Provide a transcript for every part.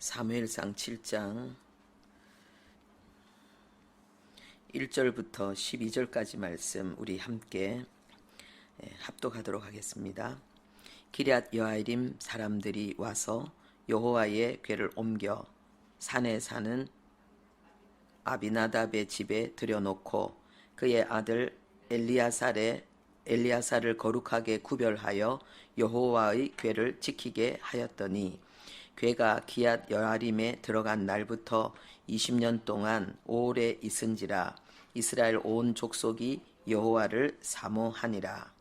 사무엘상 7장 1절부터 12절까지 말씀 우리 함께 합독하도록 하겠습니다. 기럇 여아림 사람들이 와서 여호와의 궤를 옮겨 산에 사는 아비나답의 집에 들여놓고 그의 아들 엘리야사를 거룩하게 구별하여 여호와의 궤를 지키게 하였더니 궤가 기욤 여아림에 들어간 날부터 20년 동안 오래 있은지라 이스라엘 온 족속이 여호와를 사모하니라.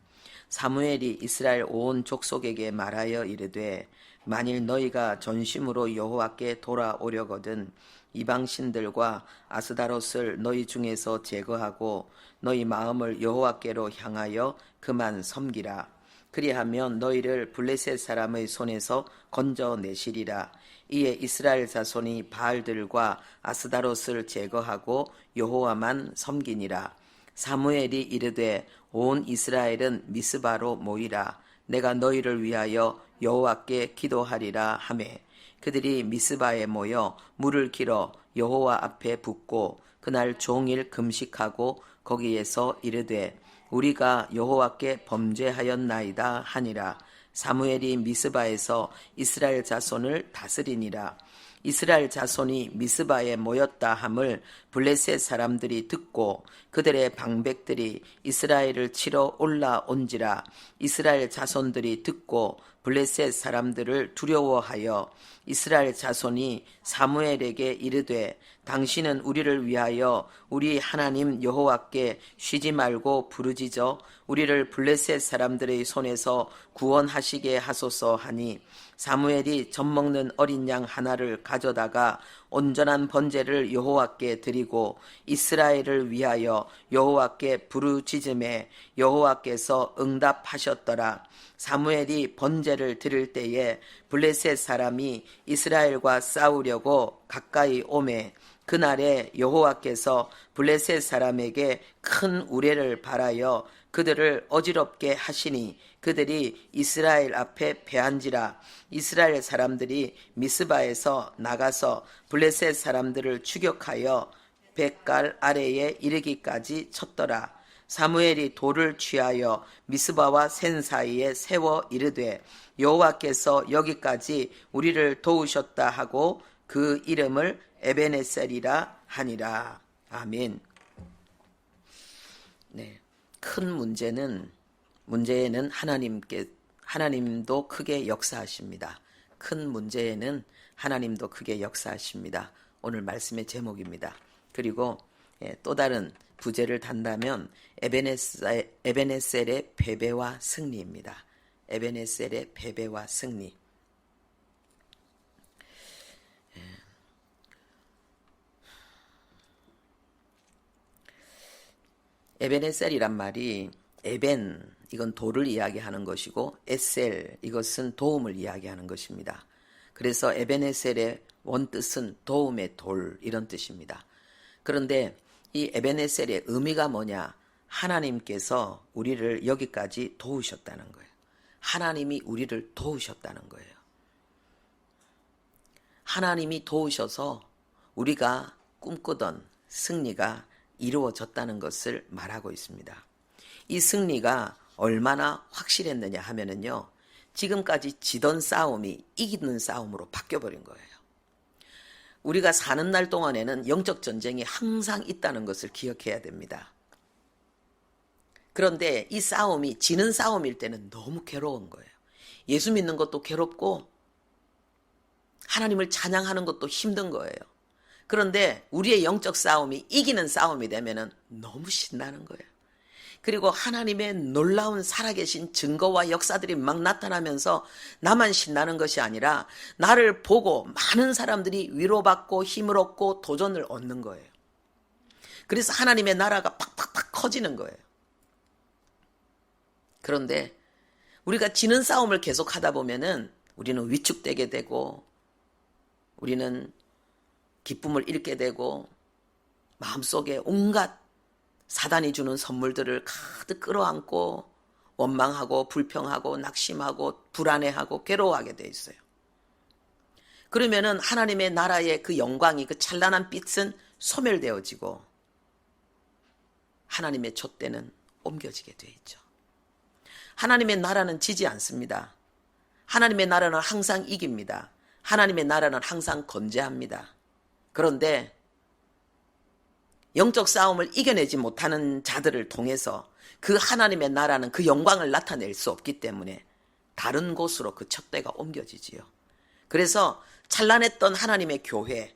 사무엘이 이스라엘 온 족속에게 말하여 이르되 만일 너희가 전심으로 여호와께 돌아오려거든 이방신들과 아스다롯을 너희 중에서 제거하고 너희 마음을 여호와께로 향하여 그만 섬기라. 그리하면 너희를 블레셋 사람의 손에서 건져내시리라. 이에 이스라엘 자손이 바알들과 아스다롯을 제거하고 여호와만 섬기니라. 사무엘이 이르되 온 이스라엘은 미스바로 모이라. 내가 너희를 위하여 여호와께 기도하리라 하매 그들이 미스바에 모여 물을 길어 여호와 앞에 붓고 그날 종일 금식하고 거기에서 이르되 우리가 여호와께 범죄하였나이다 하니라. 사무엘이 미스바에서 이스라엘 자손을 다스리니라. 이스라엘 자손이 미스바에 모였다 함을 블레셋 사람들이 듣고 그들의 방백들이 이스라엘을 치러 올라온지라. 이스라엘 자손들이 듣고 블레셋 사람들을 두려워하여 이스라엘 자손이 사무엘에게 이르되 당신은 우리를 위하여 우리 하나님 여호와께 쉬지 말고 부르짖어 우리를 블레셋 사람들의 손에서 구원하시게 하소서 하니 사무엘이 젖먹는 어린 양 하나를 가져다가 온전한 번제를 여호와께 드리고 이스라엘을 위하여 여호와께 부르짖음에 여호와께서 응답하셨더라. 사무엘이 번제를 드릴 때에 블레셋 사람이 이스라엘과 싸우려고 가까이 오매 그날에 여호와께서 블레셋 사람에게 큰 우레를 발하여 그들을 어지럽게 하시니 그들이 이스라엘 앞에 패한지라. 이스라엘 사람들이 미스바에서 나가서 블레셋 사람들을 추격하여 벳갈 아래에 이르기까지 쳤더라. 사무엘이 돌을 취하여 미스바와 센 사이에 세워 이르되 여호와께서 여기까지 우리를 도우셨다 하고 그 이름을 에베네셀이라 하니라. 아멘. 네, 큰 문제는 하나님도 크게 역사하십니다. 큰 문제에는 하나님도 크게 역사하십니다. 오늘 말씀의 제목입니다. 그리고 또 다른 부제를 단다면 에베네셀의 패배와 승리입니다. 에베네셀의 패배와 승리. 에베네셀이란 말이 에벤 이건 돌을 이야기하는 것이고 에셀 이것은 도움을 이야기하는 것입니다. 그래서 에베네셀의 원뜻은 도움의 돌 이런 뜻입니다. 그런데 이 에베네셀의 의미가 뭐냐? 하나님께서 우리를 여기까지 도우셨다는 거예요. 하나님이 우리를 도우셨다는 거예요. 하나님이 도우셔서 우리가 꿈꾸던 승리가 이루어졌다는 것을 말하고 있습니다. 이 승리가 얼마나 확실했느냐 하면은요, 지금까지 지던 싸움이 이기는 싸움으로 바뀌어버린 거예요. 우리가 사는 날 동안에는 영적 전쟁이 항상 있다는 것을 기억해야 됩니다. 그런데 이 싸움이 지는 싸움일 때는 너무 괴로운 거예요. 예수 믿는 것도 괴롭고 하나님을 찬양하는 것도 힘든 거예요. 그런데 우리의 영적 싸움이 이기는 싸움이 되면은 너무 신나는 거예요. 그리고 하나님의 놀라운 살아계신 증거와 역사들이 막 나타나면서 나만 신나는 것이 아니라 나를 보고 많은 사람들이 위로받고 힘을 얻고 도전을 얻는 거예요. 그래서 하나님의 나라가 팍팍팍 커지는 거예요. 그런데 우리가 지는 싸움을 계속 하다 보면은 우리는 위축되게 되고 우리는 기쁨을 잃게 되고 마음속에 온갖 사단이 주는 선물들을 가득 끌어안고 원망하고 불평하고 낙심하고 불안해하고 괴로워하게 돼 있어요. 그러면은 하나님의 나라의 그 영광이, 그 찬란한 빛은 소멸되어지고 하나님의 촛대는 옮겨지게 돼 있죠. 하나님의 나라는 지지 않습니다. 하나님의 나라는 항상 이깁니다. 하나님의 나라는 항상 건재합니다. 그런데 영적 싸움을 이겨내지 못하는 자들을 통해서 그 하나님의 나라는 그 영광을 나타낼 수 없기 때문에 다른 곳으로 그 촛대가 옮겨지지요. 그래서 찬란했던 하나님의 교회,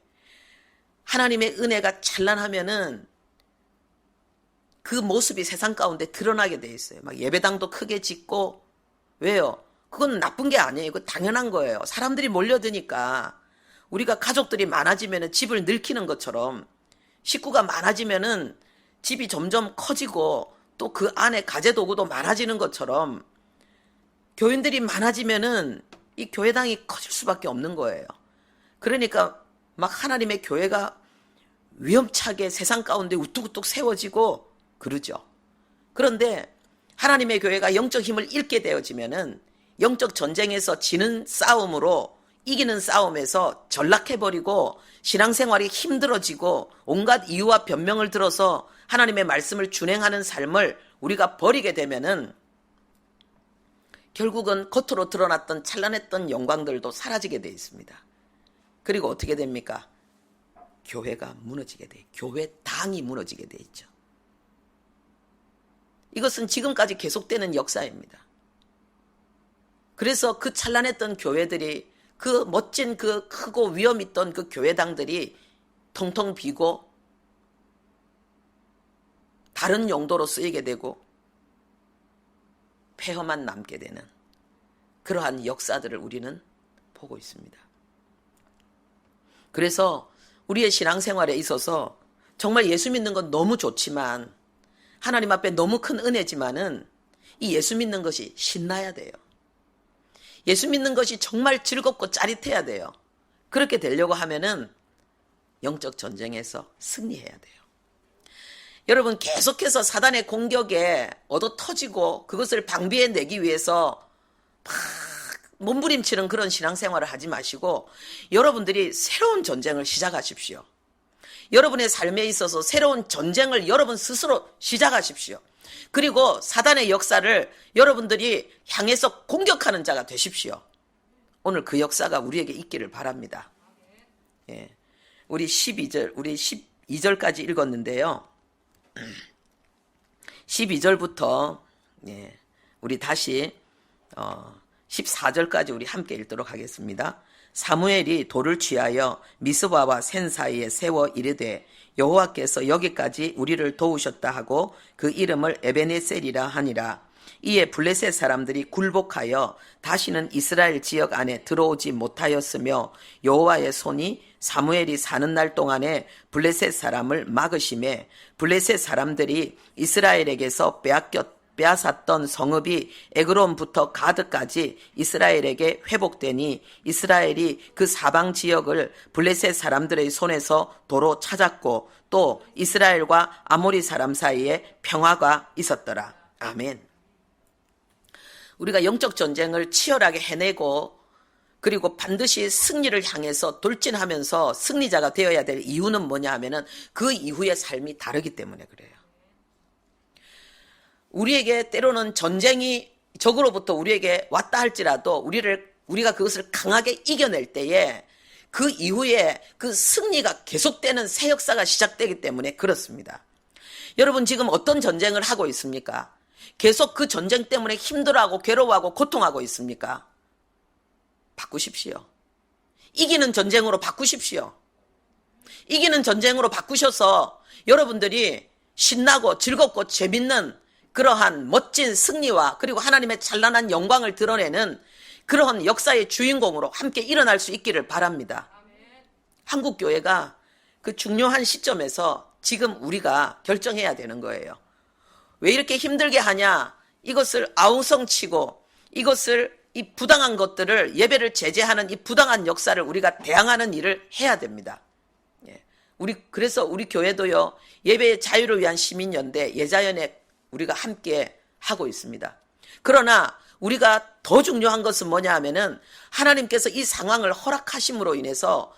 하나님의 은혜가 찬란하면은 그 모습이 세상 가운데 드러나게 돼 있어요. 막 예배당도 크게 짓고, 왜요? 그건 나쁜 게 아니에요. 그거 당연한 거예요. 사람들이 몰려드니까 우리가 가족들이 많아지면은 집을 늘키는 것처럼 식구가 많아지면은 집이 점점 커지고 또 그 안에 가재도구도 많아지는 것처럼 교인들이 많아지면은 이 교회당이 커질 수밖에 없는 거예요. 그러니까 막 하나님의 교회가 위험차게 세상 가운데 우뚝우뚝 세워지고 그러죠. 그런데 하나님의 교회가 영적 힘을 잃게 되어지면은 영적 전쟁에서 지는 싸움으로, 이기는 싸움에서 전락해버리고 신앙생활이 힘들어지고 온갖 이유와 변명을 들어서 하나님의 말씀을 준행하는 삶을 우리가 버리게 되면은 결국은 겉으로 드러났던 찬란했던 영광들도 사라지게 돼 있습니다. 그리고 어떻게 됩니까? 교회가 무너지게 돼, 교회당이 무너지게 돼 있죠. 이것은 지금까지 계속되는 역사입니다. 그래서 그 찬란했던 교회들이, 그 멋진 그 크고 위험 있던 그 교회당들이 텅텅 비고 다른 용도로 쓰이게 되고 폐허만 남게 되는 그러한 역사들을 우리는 보고 있습니다. 그래서 우리의 신앙생활에 있어서 정말 예수 믿는 건 너무 좋지만, 하나님 앞에 너무 큰 은혜지만은 이 예수 믿는 것이 신나야 돼요. 예수 믿는 것이 정말 즐겁고 짜릿해야 돼요. 그렇게 되려고 하면은 영적 전쟁에서 승리해야 돼요. 여러분, 계속해서 사단의 공격에 얻어 터지고 그것을 방비해내기 위해서 막 몸부림치는 그런 신앙생활을 하지 마시고 여러분들이 새로운 전쟁을 시작하십시오. 여러분의 삶에 있어서 새로운 전쟁을 여러분 스스로 시작하십시오. 그리고 사단의 역사를 여러분들이 향해서 공격하는 자가 되십시오. 오늘 그 역사가 우리에게 있기를 바랍니다. 예. 우리 12절까지 읽었는데요. 12절부터 예, 우리 다시 14절까지 우리 함께 읽도록 하겠습니다. 사무엘이 돌을 취하여 미스바와 센 사이에 세워 이르되 여호와께서 여기까지 우리를 도우셨다 하고 그 이름을 에베네셀이라 하니라. 이에 블레셋 사람들이 굴복하여 다시는 이스라엘 지역 안에 들어오지 못하였으며 여호와의 손이 사무엘이 사는 날 동안에 블레셋 사람을 막으심에 블레셋 사람들이 이스라엘에게서 빼앗았던 성읍이 에그론부터 가드까지 이스라엘에게 회복되니 이스라엘이 그 사방 지역을 블레셋 사람들의 손에서 도로 찾았고 또 이스라엘과 아모리 사람 사이에 평화가 있었더라. 아멘. 우리가 영적 전쟁을 치열하게 해내고 그리고 반드시 승리를 향해서 돌진하면서 승리자가 되어야 될 이유는 뭐냐 하면은 그 이후의 삶이 다르기 때문에 그래요. 우리에게 때로는 전쟁이 적으로부터 우리에게 왔다 할지라도 우리가 그것을 강하게 이겨낼 때에 그 이후에 그 승리가 계속되는 새 역사가 시작되기 때문에 그렇습니다. 여러분 지금 어떤 전쟁을 하고 있습니까? 계속 그 전쟁 때문에 힘들어하고 괴로워하고 고통하고 있습니까? 바꾸십시오. 이기는 전쟁으로 바꾸십시오. 이기는 전쟁으로 바꾸셔서 여러분들이 신나고 즐겁고 재밌는 그러한 멋진 승리와 그리고 하나님의 찬란한 영광을 드러내는 그러한 역사의 주인공으로 함께 일어날 수 있기를 바랍니다. 한국교회가 그 중요한 시점에서 지금 우리가 결정해야 되는 거예요. 왜 이렇게 힘들게 하냐? 이것을 아우성치고 이것을 이 부당한 것들을 예배를 제재하는 이 부당한 역사를 우리가 대항하는 일을 해야 됩니다. 그래서 우리 교회도요, 예배의 자유를 위한 시민연대 예자연에 우리가 함께 하고 있습니다. 그러나 우리가 더 중요한 것은 뭐냐 하면은 하나님께서 이 상황을 허락하심으로 인해서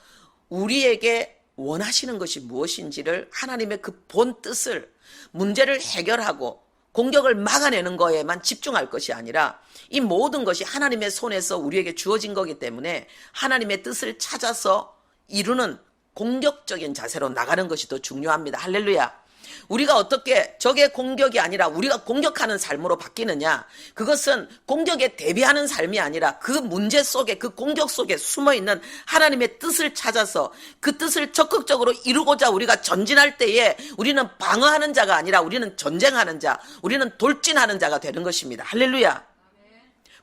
우리에게 원하시는 것이 무엇인지를 하나님의 그 본 뜻을 문제를 해결하고 공격을 막아내는 거에만 집중할 것이 아니라 이 모든 것이 하나님의 손에서 우리에게 주어진 거기 때문에 하나님의 뜻을 찾아서 이루는 공격적인 자세로 나가는 것이 더 중요합니다. 할렐루야. 우리가 어떻게 적의 공격이 아니라 우리가 공격하는 삶으로 바뀌느냐, 그것은 공격에 대비하는 삶이 아니라 그 문제 속에, 그 공격 속에 숨어있는 하나님의 뜻을 찾아서 그 뜻을 적극적으로 이루고자 우리가 전진할 때에 우리는 방어하는 자가 아니라 우리는 전쟁하는 자, 우리는 돌진하는 자가 되는 것입니다. 할렐루야.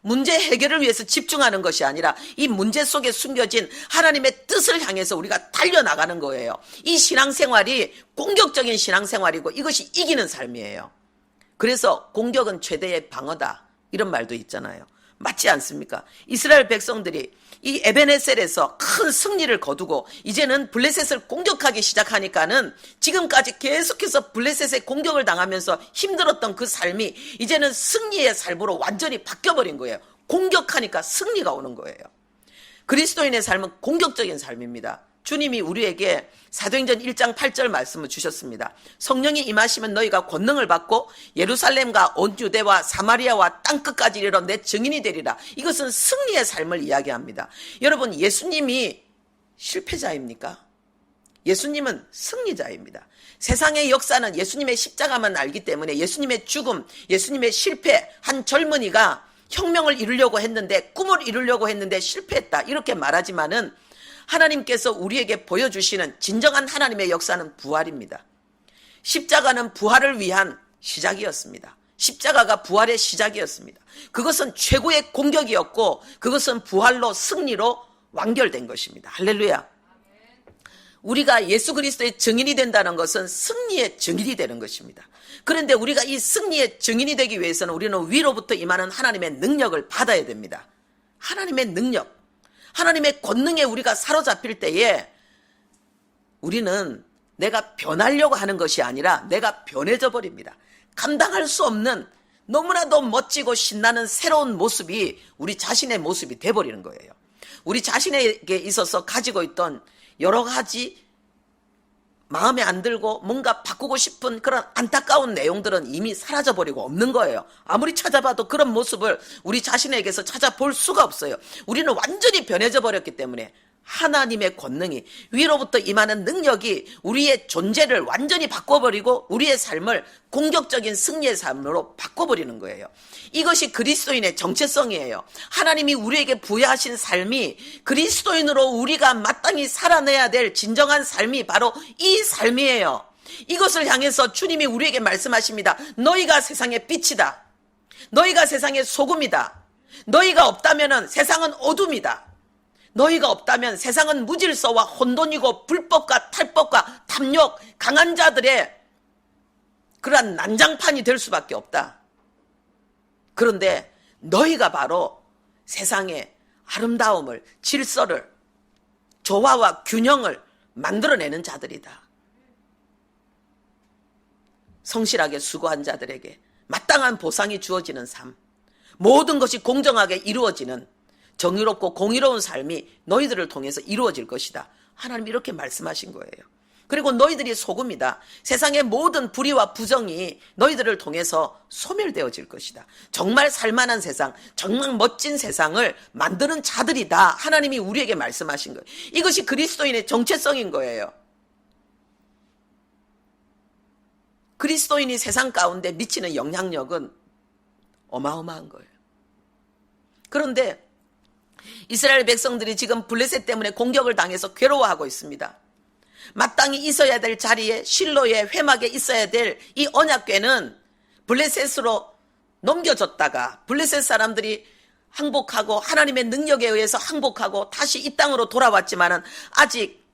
문제 해결을 위해서 집중하는 것이 아니라 이 문제 속에 숨겨진 하나님의 뜻을 향해서 우리가 달려나가는 거예요. 이 신앙생활이 공격적인 신앙생활이고 이것이 이기는 삶이에요. 그래서 공격은 최대의 방어다, 이런 말도 있잖아요. 맞지 않습니까? 이스라엘 백성들이 이 에베네셀에서 큰 승리를 거두고 이제는 블레셋을 공격하기 시작하니까는 지금까지 계속해서 블레셋의 공격을 당하면서 힘들었던 그 삶이 이제는 승리의 삶으로 완전히 바뀌어버린 거예요. 공격하니까 승리가 오는 거예요. 그리스도인의 삶은 공격적인 삶입니다. 주님이 우리에게 사도행전 1장 8절 말씀을 주셨습니다. 성령이 임하시면 너희가 권능을 받고 예루살렘과 온 유대와 사마리아와 땅끝까지 이르러 내 증인이 되리라. 이것은 승리의 삶을 이야기합니다. 여러분, 예수님이 실패자입니까? 예수님은 승리자입니다. 세상의 역사는 예수님의 십자가만 알기 때문에 예수님의 죽음, 예수님의 실패, 한 젊은이가 혁명을 이루려고 했는데, 꿈을 이루려고 했는데 실패했다, 이렇게 말하지만은 하나님께서 우리에게 보여주시는 진정한 하나님의 역사는 부활입니다. 십자가는 부활을 위한 시작이었습니다. 십자가가 부활의 시작이었습니다. 그것은 최고의 공격이었고 그것은 부활로, 승리로 완결된 것입니다. 할렐루야. 우리가 예수 그리스도의 증인이 된다는 것은 승리의 증인이 되는 것입니다. 그런데 우리가 이 승리의 증인이 되기 위해서는 우리는 위로부터 임하는 하나님의 능력을 받아야 됩니다. 하나님의 능력, 하나님의 권능에 우리가 사로잡힐 때에 우리는 내가 변하려고 하는 것이 아니라 내가 변해져 버립니다. 감당할 수 없는 너무나도 멋지고 신나는 새로운 모습이 우리 자신의 모습이 돼버리는 거예요. 우리 자신에게 있어서 가지고 있던 여러 가지 마음에 안 들고 뭔가 바꾸고 싶은 그런 안타까운 내용들은 이미 사라져버리고 없는 거예요. 아무리 찾아봐도 그런 모습을 우리 자신에게서 찾아볼 수가 없어요. 우리는 완전히 변해져 버렸기 때문에 하나님의 권능이, 위로부터 임하는 능력이 우리의 존재를 완전히 바꿔버리고 우리의 삶을 공격적인 승리의 삶으로 바꿔버리는 거예요. 이것이 그리스도인의 정체성이에요. 하나님이 우리에게 부여하신 삶이 그리스도인으로 우리가 마땅히 살아내야 될 진정한 삶이 바로 이 삶이에요. 이것을 향해서 주님이 우리에게 말씀하십니다. 너희가 세상의 빛이다. 너희가 세상의 소금이다. 너희가 없다면 세상은 어둠이다. 너희가 없다면 세상은 무질서와 혼돈이고 불법과 탈법과 탐욕, 강한 자들의 그러한 난장판이 될 수밖에 없다. 그런데 너희가 바로 세상의 아름다움을, 질서를, 조화와 균형을 만들어내는 자들이다. 성실하게 수고한 자들에게 마땅한 보상이 주어지는 삶, 모든 것이 공정하게 이루어지는 정의롭고 공의로운 삶이 너희들을 통해서 이루어질 것이다. 하나님 이렇게 말씀하신 거예요. 그리고 너희들이 소금이다. 세상의 모든 불의와 부정이 너희들을 통해서 소멸되어질 것이다. 정말 살만한 세상, 정말 멋진 세상을 만드는 자들이다. 하나님이 우리에게 말씀하신 거예요. 이것이 그리스도인의 정체성인 거예요. 그리스도인이 세상 가운데 미치는 영향력은 어마어마한 거예요. 그런데 이스라엘 백성들이 지금 블레셋 때문에 공격을 당해서 괴로워하고 있습니다. 마땅히 있어야 될 자리에, 실로에, 회막에 있어야 될 이 언약궤는 블레셋으로 넘겨졌다가 블레셋 사람들이 항복하고 하나님의 능력에 의해서 항복하고 다시 이 땅으로 돌아왔지만은 아직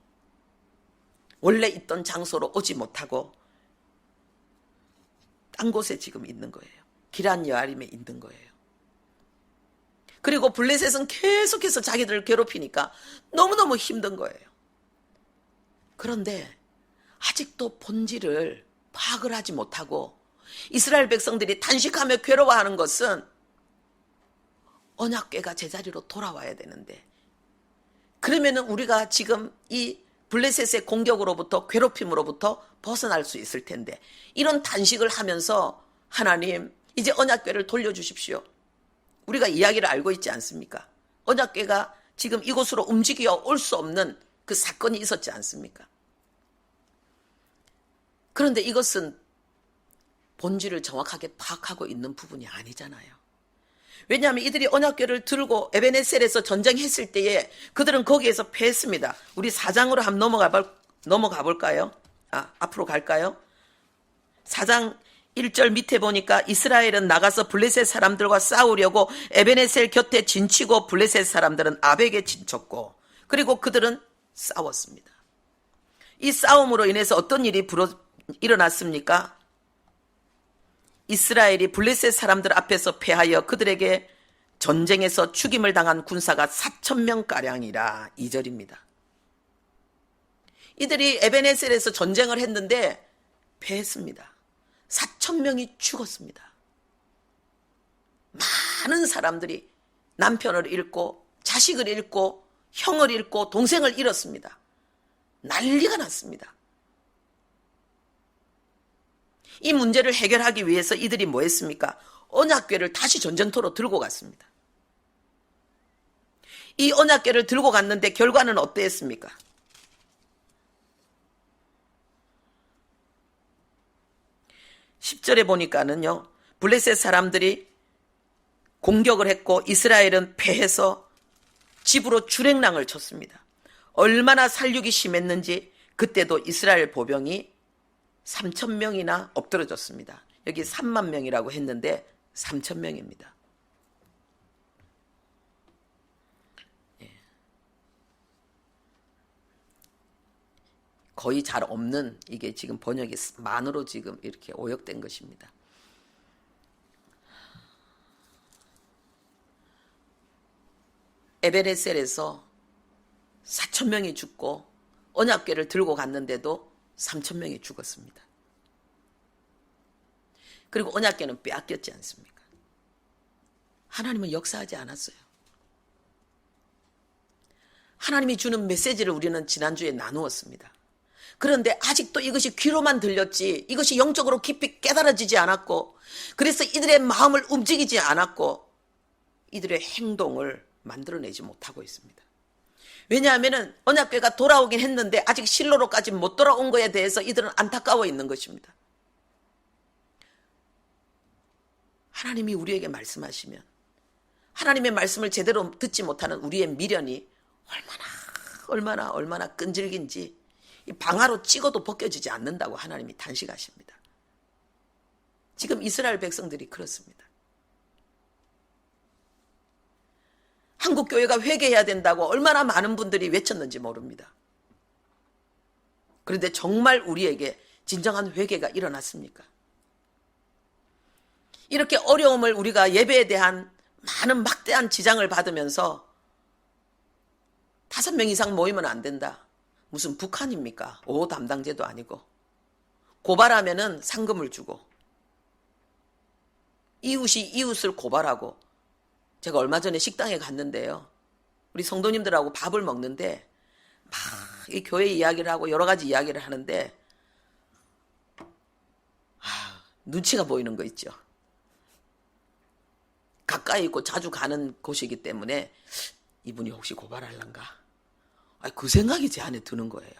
원래 있던 장소로 오지 못하고 딴 곳에 지금 있는 거예요. 기럇 여아림에 있는 거예요. 그리고 블레셋은 계속해서 자기들을 괴롭히니까 너무너무 힘든 거예요. 그런데 아직도 본질을 파악을 하지 못하고 이스라엘 백성들이 단식하며 괴로워하는 것은 언약궤가 제자리로 돌아와야 되는데, 그러면은 우리가 지금 이 블레셋의 공격으로부터, 괴롭힘으로부터 벗어날 수 있을 텐데, 이런 단식을 하면서 하나님 이제 언약궤를 돌려주십시오. 우리가 이야기를 알고 있지 않습니까? 언약궤가 지금 이곳으로 움직여 올 수 없는 그 사건이 있었지 않습니까? 그런데 이것은 본질을 정확하게 파악하고 있는 부분이 아니잖아요. 왜냐하면 이들이 언약궤를 들고 에베네셀에서 전쟁했을 때에 그들은 거기에서 패했습니다. 우리 4장으로 한번 넘어가 볼까요? 앞으로 갈까요? 4장 1절 밑에 보니까 이스라엘은 나가서 블레셋 사람들과 싸우려고 에베네셀 곁에 진치고 블레셋 사람들은 아벡에 진쳤고, 그리고 그들은 싸웠습니다. 이 싸움으로 인해서 어떤 일이 일어났습니까? 이스라엘이 블레셋 사람들 앞에서 패하여 그들에게 전쟁에서 죽임을 당한 군사가 4,000명가량이라. 2절입니다. 이들이 에베네셀에서 전쟁을 했는데 패했습니다. 4,000명이 죽었습니다. 많은 사람들이 남편을 잃고 자식을 잃고 형을 잃고 동생을 잃었습니다. 난리가 났습니다. 이 문제를 해결하기 위해서 이들이 뭐 했습니까? 언약궤를 다시 전쟁터로 들고 갔습니다. 이 언약궤를 들고 갔는데 결과는 어땠습니까? 10절에 보니까는요, 블레셋 사람들이 공격을 했고 이스라엘은 패해서 집으로 주랭랑을 쳤습니다. 얼마나 살육이 심했는지 그때도 이스라엘 보병이 3,000명이나 엎드러졌습니다. 여기 3만 명이라고 했는데 3,000명입니다. 거의 잘 없는, 이게 지금 번역이 만으로 지금 이렇게 오역된 것입니다. 에베네셀에서 4,000명이 죽고 언약궤를 들고 갔는데도 3,000명이 죽었습니다. 그리고 언약궤는 빼앗겼지 않습니까? 하나님은 역사하지 않았어요. 하나님이 주는 메시지를 우리는 지난주에 나누었습니다. 그런데 아직도 이것이 귀로만 들렸지, 이것이 영적으로 깊이 깨달아지지 않았고, 그래서 이들의 마음을 움직이지 않았고 이들의 행동을 만들어내지 못하고 있습니다. 왜냐하면 언약궤가 돌아오긴 했는데 아직 실로로까지 못 돌아온 것에 대해서 이들은 안타까워 있는 것입니다. 하나님이 우리에게 말씀하시면 하나님의 말씀을 제대로 듣지 못하는 우리의 미련이 얼마나 끈질긴지 이 방아로 찍어도 벗겨지지 않는다고 하나님이 단식하십니다. 지금 이스라엘 백성들이 그렇습니다. 한국교회가 회개해야 된다고 얼마나 많은 분들이 외쳤는지 모릅니다. 그런데 정말 우리에게 진정한 회개가 일어났습니까? 이렇게 어려움을 우리가 예배에 대한 많은 막대한 지장을 받으면서 5명 이상 모이면 안 된다. 무슨 북한입니까? 5호 담당제도 아니고. 고발하면은 상금을 주고, 이웃이 이웃을 고발하고. 제가 얼마 전에 식당에 갔는데요, 우리 성도님들하고 밥을 먹는데 막 이 교회 이야기를 하고 여러 가지 이야기를 하는데 눈치가 보이는 거 있죠. 가까이 있고 자주 가는 곳이기 때문에 이분이 혹시 고발할란가? 그 생각이 제 안에 드는 거예요.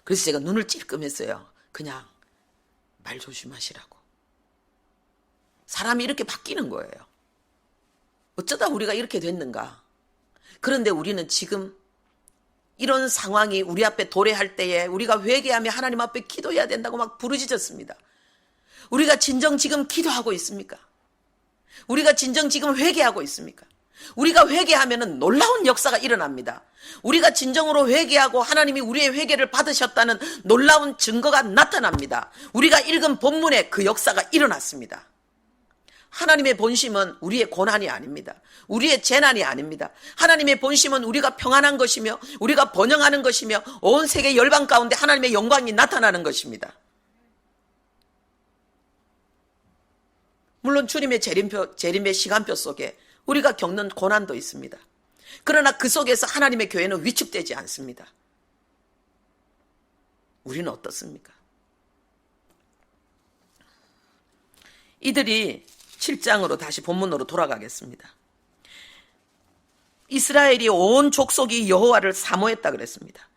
그래서 제가 눈을 찔끔했어요. 그냥 말 조심하시라고. 사람이 이렇게 바뀌는 거예요. 어쩌다 우리가 이렇게 됐는가? 그런데 우리는 지금 이런 상황이 우리 앞에 도래할 때에 우리가 회개하며 하나님 앞에 기도해야 된다고 막 부르짖었습니다. 우리가 진정 지금 기도하고 있습니까? 우리가 진정 지금 회개하고 있습니까? 우리가 회개하면은 놀라운 역사가 일어납니다. 우리가 진정으로 회개하고 하나님이 우리의 회개를 받으셨다는 놀라운 증거가 나타납니다. 우리가 읽은 본문에 그 역사가 일어났습니다. 하나님의 본심은 우리의 고난이 아닙니다. 우리의 재난이 아닙니다. 하나님의 본심은 우리가 평안한 것이며 우리가 번영하는 것이며 온 세계 열방 가운데 하나님의 영광이 나타나는 것입니다. 물론 주님의 재림의 시간표 속에 우리가 겪는 고난도 있습니다. 그러나 그 속에서 하나님의 교회는 위축되지 않습니다. 우리는 어떻습니까? 이들이 7장으로 다시 본문으로 돌아가겠습니다. 이스라엘이 온 족속이 여호와를 사모했다 그랬습니다.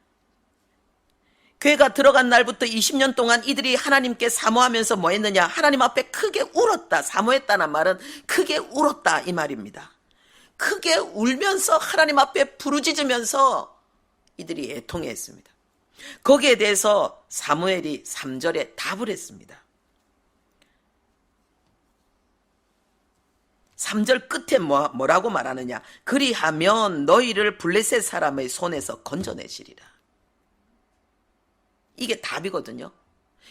교회가 들어간 날부터 20년 동안 이들이 하나님께 사모하면서 뭐 했느냐? 하나님 앞에 크게 울었다. 사모했다는 말은 크게 울었다 이 말입니다. 크게 울면서 하나님 앞에 부르짖으면서 이들이 애통해했습니다. 거기에 대해서 사무엘이 3절에 답을 했습니다. 3절 끝에 뭐라고 말하느냐? 그리하면 너희를 블레셋 사람의 손에서 건져내시리라. 이게 답이거든요.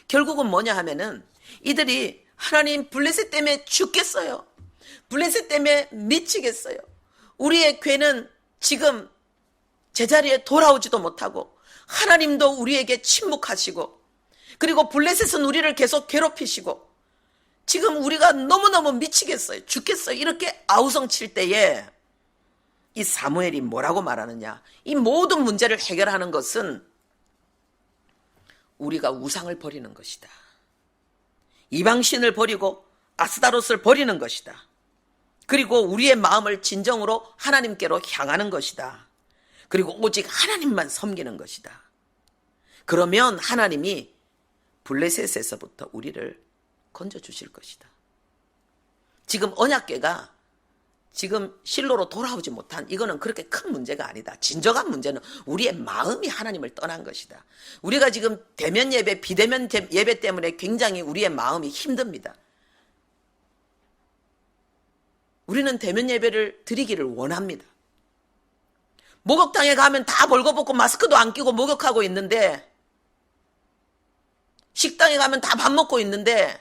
결국은 뭐냐 하면은 이들이 하나님 블레셋 때문에 죽겠어요. 블레셋 때문에 미치겠어요. 우리의 괴는 지금 제자리에 돌아오지도 못하고 하나님도 우리에게 침묵하시고 그리고 블레셋은 우리를 계속 괴롭히시고 지금 우리가 너무너무 미치겠어요. 죽겠어요. 이렇게 아우성칠 때에 이 사무엘이 뭐라고 말하느냐? 이 모든 문제를 해결하는 것은 우리가 우상을 버리는 것이다. 이방신을 버리고 아스다롯을 버리는 것이다. 그리고 우리의 마음을 진정으로 하나님께로 향하는 것이다. 그리고 오직 하나님만 섬기는 것이다. 그러면 하나님이 블레셋에서부터 우리를 건져주실 것이다. 지금 언약궤가 지금 실로로 돌아오지 못한 이거는 그렇게 큰 문제가 아니다. 진정한 문제는 우리의 마음이 하나님을 떠난 것이다. 우리가 지금 대면 예배, 비대면 예배 때문에 굉장히 우리의 마음이 힘듭니다. 우리는 대면 예배를 드리기를 원합니다. 목욕탕에 가면 다 벌거벗고 마스크도 안 끼고 목욕하고 있는데 식당에 가면 다 밥 먹고 있는데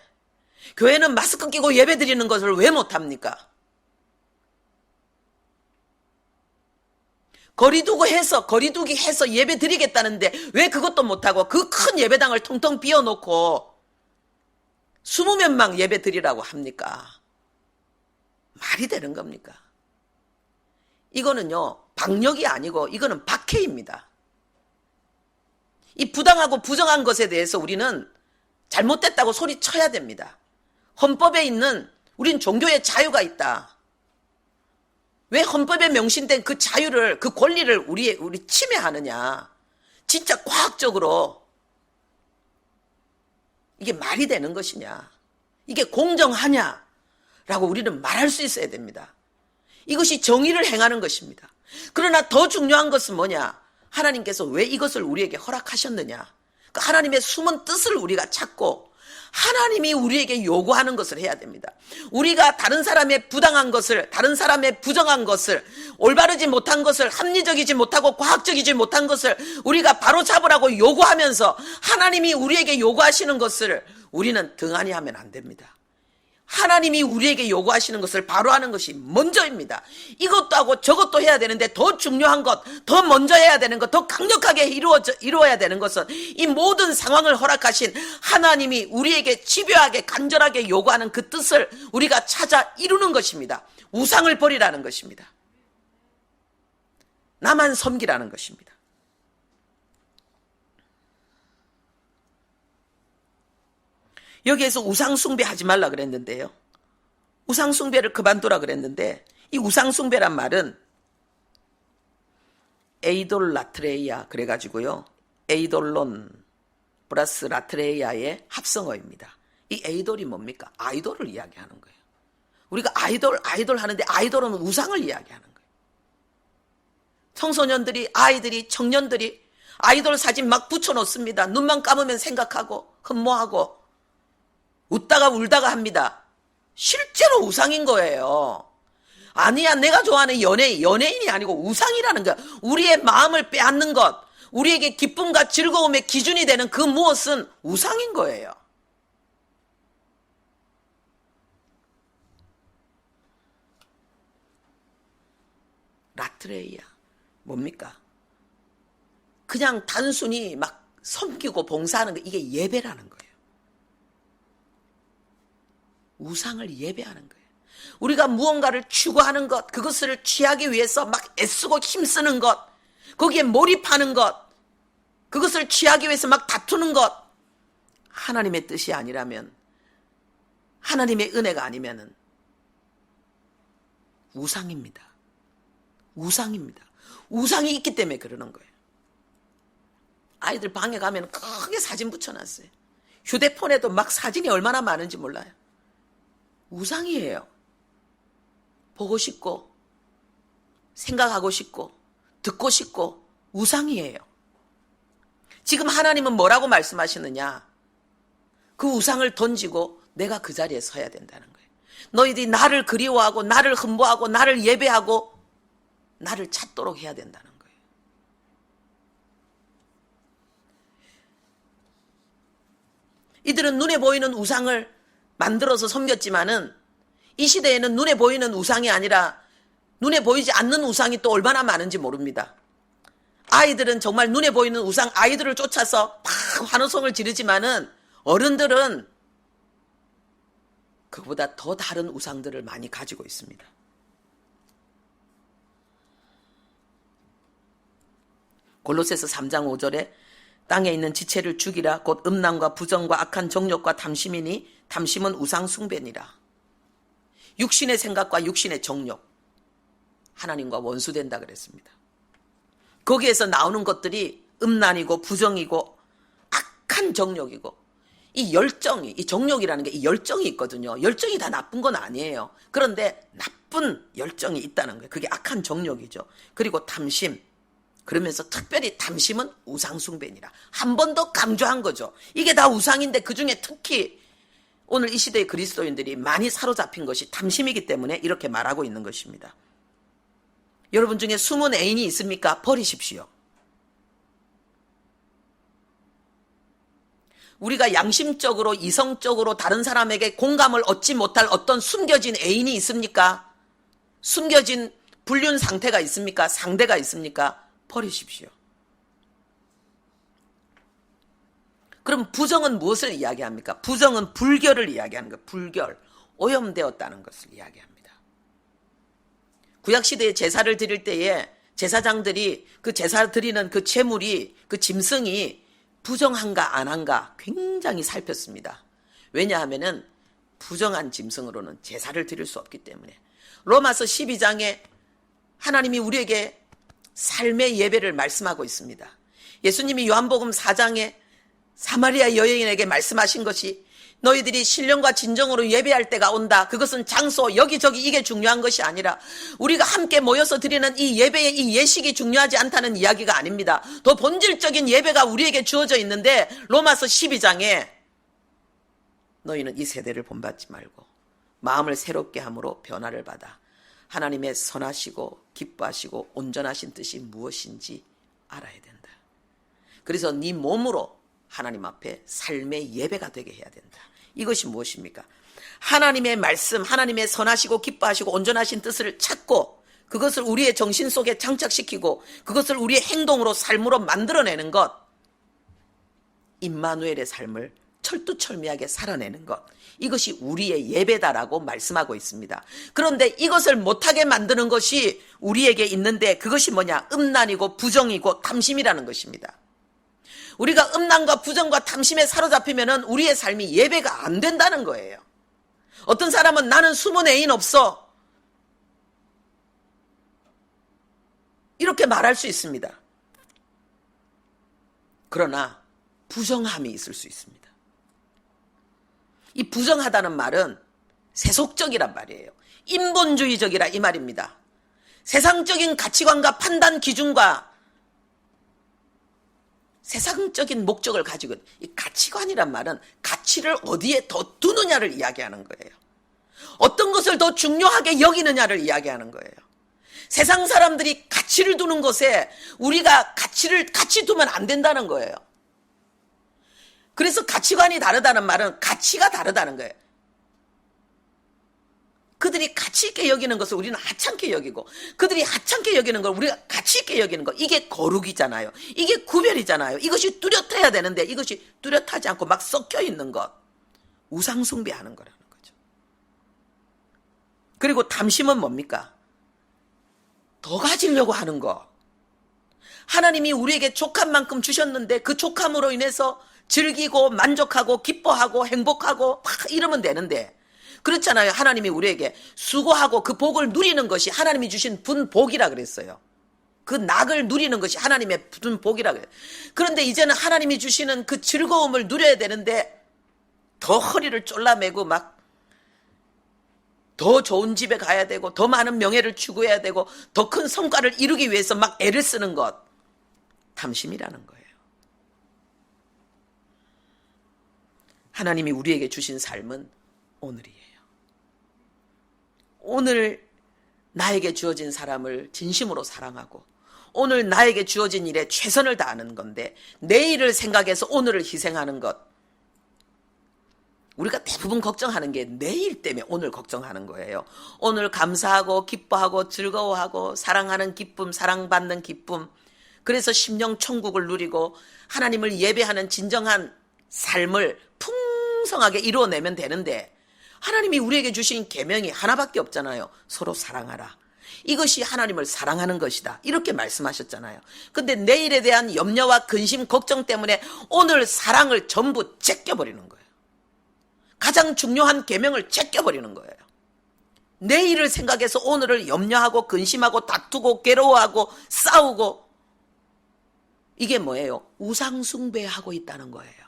교회는 마스크 끼고 예배 드리는 것을 왜 못합니까? 거리두기 해서 예배 드리겠다는데 왜 그것도 못하고 그 큰 예배당을 통통 비워놓고 20몇 명 예배 드리라고 합니까? 말이 되는 겁니까? 이거는요, 박력이 아니고 이거는 박해입니다. 이 부당하고 부정한 것에 대해서 우리는 잘못됐다고 소리쳐야 됩니다. 헌법에 있는 우린 종교의 자유가 있다. 왜 헌법에 명시된 그 자유를, 그 권리를 우리 침해하느냐? 진짜 과학적으로 이게 말이 되는 것이냐? 이게 공정하냐? 라고 우리는 말할 수 있어야 됩니다. 이것이 정의를 행하는 것입니다. 그러나 더 중요한 것은 뭐냐? 하나님께서 왜 이것을 우리에게 허락하셨느냐? 그 하나님의 숨은 뜻을 우리가 찾고 하나님이 우리에게 요구하는 것을 해야 됩니다. 우리가 다른 사람의 부당한 것을, 다른 사람의 부정한 것을, 올바르지 못한 것을, 합리적이지 못하고 과학적이지 못한 것을 우리가 바로잡으라고 요구하면서 하나님이 우리에게 요구하시는 것을 우리는 등한히 하면 안 됩니다. 하나님이 우리에게 요구하시는 것을 바로 하는 것이 먼저입니다. 이것도 하고 저것도 해야 되는데 더 중요한 것, 더 먼저 해야 되는 것, 더 강력하게 이루어야 되는 것은 이 모든 상황을 허락하신 하나님이 우리에게 집요하게 간절하게 요구하는 그 뜻을 우리가 찾아 이루는 것입니다. 우상을 버리라는 것입니다. 나만 섬기라는 것입니다. 여기에서 우상숭배하지 말라 그랬는데요. 우상숭배를 그만두라 그랬는데 이 우상숭배란 말은 에이돌라트레이아 그래가지고요. 에이돌론 플러스 라트레이아의 합성어입니다. 이 에이돌이 뭡니까? 아이돌을 이야기하는 거예요. 우리가 아이돌 하는데 아이돌은 우상을 이야기하는 거예요. 청소년들이, 아이들이, 청년들이 아이돌 사진 막 붙여놓습니다. 눈만 감으면 생각하고 흠모하고 웃다가 울다가 합니다. 실제로 우상인 거예요. 아니야, 내가 좋아하는 연예인이 아니고 우상이라는 거야. 우리의 마음을 빼앗는 것, 우리에게 기쁨과 즐거움의 기준이 되는 그 무엇은 우상인 거예요. 라트레이아 뭡니까? 그냥 단순히 막 섬기고 봉사하는 거, 이게 예배라는 거예요. 우상을 예배하는 거예요. 우리가 무언가를 추구하는 것, 그것을 취하기 위해서 막 애쓰고 힘쓰는 것, 거기에 몰입하는 것, 그것을 취하기 위해서 막 다투는 것, 하나님의 뜻이 아니라면, 하나님의 은혜가 아니면은 우상입니다. 우상입니다. 우상이 있기 때문에 그러는 거예요. 아이들 방에 가면 크게 사진 붙여놨어요. 휴대폰에도 막 사진이 얼마나 많은지 몰라요. 우상이에요. 보고 싶고 생각하고 싶고 듣고 싶고 우상이에요. 지금 하나님은 뭐라고 말씀하시느냐? 그 우상을 던지고 내가 그 자리에 서야 된다는 거예요. 너희들이 나를 그리워하고 나를 흠모하고 나를 예배하고 나를 찾도록 해야 된다는 거예요. 이들은 눈에 보이는 우상을 만들어서 섬겼지만은 이 시대에는 눈에 보이는 우상이 아니라 눈에 보이지 않는 우상이 또 얼마나 많은지 모릅니다. 아이들은 정말 눈에 보이는 우상 아이들을 쫓아서 막 환호성을 지르지만은 어른들은 그보다 더 다른 우상들을 많이 가지고 있습니다. 골로새서 3장 5절에 땅에 있는 지체를 죽이라 곧 음란과 부정과 악한 정욕과 탐심이니 탐심은 우상 숭배니라. 육신의 생각과 육신의 정욕 하나님과 원수된다 그랬습니다. 거기에서 나오는 것들이 음란이고 부정이고 악한 정욕이고 이 열정이 이 정욕이라는 게 이 열정이 있거든요. 열정이 다 나쁜 건 아니에요. 그런데 나쁜 열정이 있다는 거예요. 그게 악한 정욕이죠. 그리고 탐심 그러면서 특별히 탐심은 우상숭배니라. 한 번 더 강조한 거죠. 이게 다 우상인데 그중에 특히 오늘 이 시대의 그리스도인들이 많이 사로잡힌 것이 탐심이기 때문에 이렇게 말하고 있는 것입니다. 여러분 중에 숨은 애인이 있습니까? 버리십시오. 우리가 양심적으로 이성적으로 다른 사람에게 공감을 얻지 못할 어떤 숨겨진 애인이 있습니까? 숨겨진 불륜 상태가 있습니까? 상대가 있습니까? 버리십시오. 그럼 부정은 무엇을 이야기합니까? 부정은 불결을 이야기하는 거예요. 불결, 오염되었다는 것을 이야기합니다. 구약시대에 제사를 드릴 때에 제사장들이 그 제사 드리는 그 제물이 그 짐승이 부정한가 안 한가 굉장히 살폈습니다. 왜냐하면은 부정한 짐승으로는 제사를 드릴 수 없기 때문에. 로마서 12장에 하나님이 우리에게 삶의 예배를 말씀하고 있습니다. 예수님이 요한복음 4장에 사마리아 여인에게 말씀하신 것이 너희들이 신령과 진정으로 예배할 때가 온다. 그것은 장소 여기저기 이게 중요한 것이 아니라 우리가 함께 모여서 드리는 이 예배의 이 예식이 중요하지 않다는 이야기가 아닙니다. 더 본질적인 예배가 우리에게 주어져 있는데 로마서 12장에 너희는 이 세대를 본받지 말고 마음을 새롭게 함으로 변화를 받아 하나님의 선하시고 기뻐하시고 온전하신 뜻이 무엇인지 알아야 된다. 그래서 네 몸으로 하나님 앞에 삶의 예배가 되게 해야 된다. 이것이 무엇입니까? 하나님의 말씀, 하나님의 선하시고 기뻐하시고 온전하신 뜻을 찾고 그것을 우리의 정신 속에 장착시키고 그것을 우리의 행동으로 삶으로 만들어내는 것, 임마누엘의 삶을 철두철미하게 살아내는 것, 이것이 우리의 예배다라고 말씀하고 있습니다. 그런데 이것을 못하게 만드는 것이 우리에게 있는데 그것이 뭐냐? 음란이고 부정이고 탐심이라는 것입니다. 우리가 음란과 부정과 탐심에 사로잡히면은 우리의 삶이 예배가 안 된다는 거예요. 어떤 사람은 나는 숨은 애인 없어. 이렇게 말할 수 있습니다. 그러나 부정함이 있을 수 있습니다. 이 부정하다는 말은 세속적이란 말이에요. 인본주의적이라 이 말입니다. 세상적인 가치관과 판단 기준과 세상적인 목적을 가지고 이 가치관이란 말은 가치를 어디에 더 두느냐를 이야기하는 거예요. 어떤 것을 더 중요하게 여기느냐를 이야기하는 거예요. 세상 사람들이 가치를 두는 것에 우리가 같이 두면 안 된다는 거예요. 그래서 가치관이 다르다는 말은 가치가 다르다는 거예요. 그들이 가치 있게 여기는 것을 우리는 하찮게 여기고 그들이 하찮게 여기는 걸 우리가 가치 있게 여기는 것, 이게 거룩이잖아요. 이게 구별이잖아요. 이것이 뚜렷해야 되는데 이것이 뚜렷하지 않고 막 섞여 있는 것, 우상 숭배하는 거라는 거죠. 그리고 탐심은 뭡니까? 더 가지려고 하는 거. 하나님이 우리에게 족한 만큼 주셨는데 그 족함으로 인해서 즐기고 만족하고 기뻐하고 행복하고 막 이러면 되는데, 그렇잖아요. 하나님이 우리에게 수고하고 그 복을 누리는 것이 하나님이 주신 분복이라 그랬어요. 그 낙을 누리는 것이 하나님의 분복이라 그래요. 그런데 이제는 하나님이 주시는 그 즐거움을 누려야 되는데 더 허리를 졸라매고 막 더 좋은 집에 가야 되고 더 많은 명예를 추구해야 되고 더 큰 성과를 이루기 위해서 막 애를 쓰는 것, 탐심이라는 거예요. 하나님이 우리에게 주신 삶은 오늘이에요. 오늘 나에게 주어진 사람을 진심으로 사랑하고 오늘 나에게 주어진 일에 최선을 다하는 건데, 내일을 생각해서 오늘을 희생하는 것. 우리가 대부분 걱정하는 게 내일 때문에 오늘 걱정하는 거예요. 오늘 감사하고 기뻐하고 즐거워하고 사랑하는 기쁨, 사랑받는 기쁨. 그래서 심령 천국을 누리고 하나님을 예배하는 진정한 삶을 풍성하게 이루어내면 되는데, 하나님이 우리에게 주신 계명이 하나밖에 없잖아요. 서로 사랑하라. 이것이 하나님을 사랑하는 것이다. 이렇게 말씀하셨잖아요. 근데 내일에 대한 염려와 근심, 걱정 때문에 오늘 사랑을 전부 제껴버리는 거예요. 가장 중요한 계명을 제껴버리는 거예요. 내일을 생각해서 오늘을 염려하고 근심하고 다투고 괴로워하고 싸우고, 이게 뭐예요? 우상숭배하고 있다는 거예요.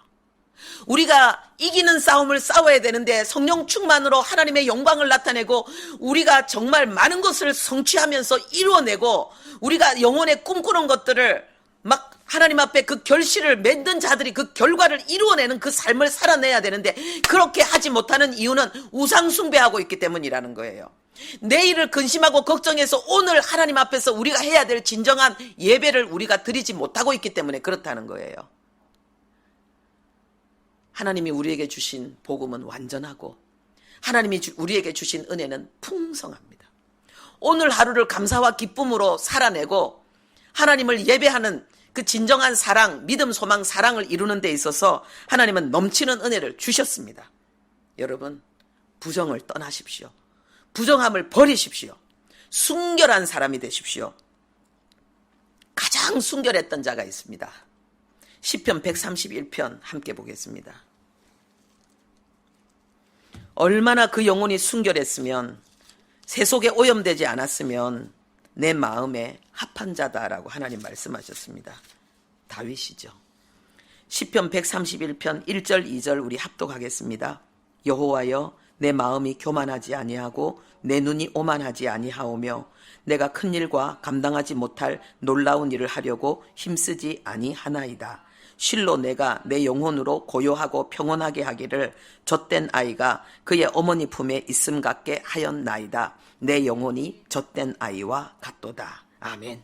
우리가 이기는 싸움을 싸워야 되는데 성령 충만으로 하나님의 영광을 나타내고 우리가 정말 많은 것을 성취하면서 이루어내고 우리가 영혼에 꿈꾸는 것들을 막 하나님 앞에 그 결실을 맺는 자들이 그 결과를 이루어내는 그 삶을 살아내야 되는데, 그렇게 하지 못하는 이유는 우상숭배하고 있기 때문이라는 거예요. 내일을 근심하고 걱정해서 오늘 하나님 앞에서 우리가 해야 될 진정한 예배를 우리가 드리지 못하고 있기 때문에 그렇다는 거예요. 하나님이 우리에게 주신 복음은 완전하고 하나님이 우리에게 주신 은혜는 풍성합니다. 오늘 하루를 감사와 기쁨으로 살아내고 하나님을 예배하는 그 진정한 사랑, 믿음, 소망, 사랑을 이루는 데 있어서 하나님은 넘치는 은혜를 주셨습니다. 여러분, 부정을 떠나십시오. 부정함을 버리십시오. 순결한 사람이 되십시오. 가장 순결했던 자가 있습니다. 시편 131편 함께 보겠습니다. 얼마나 그 영혼이 순결했으면, 세속에 오염되지 않았으면 내 마음에 합한 자다라고 하나님 말씀하셨습니다. 다윗이죠. 시편 131편 1절 2절 우리 합독하겠습니다. 여호와여, 내 마음이 교만하지 아니하고 내 눈이 오만하지 아니하오며 내가 큰 일과 감당하지 못할 놀라운 일을 하려고 힘쓰지 아니하나이다. 실로 내가 내 영혼으로 고요하고 평온하게 하기를 젖된 아이가 그의 어머니 품에 있음 같게 하였나이다. 내 영혼이 젖된 아이와 같도다. 아멘.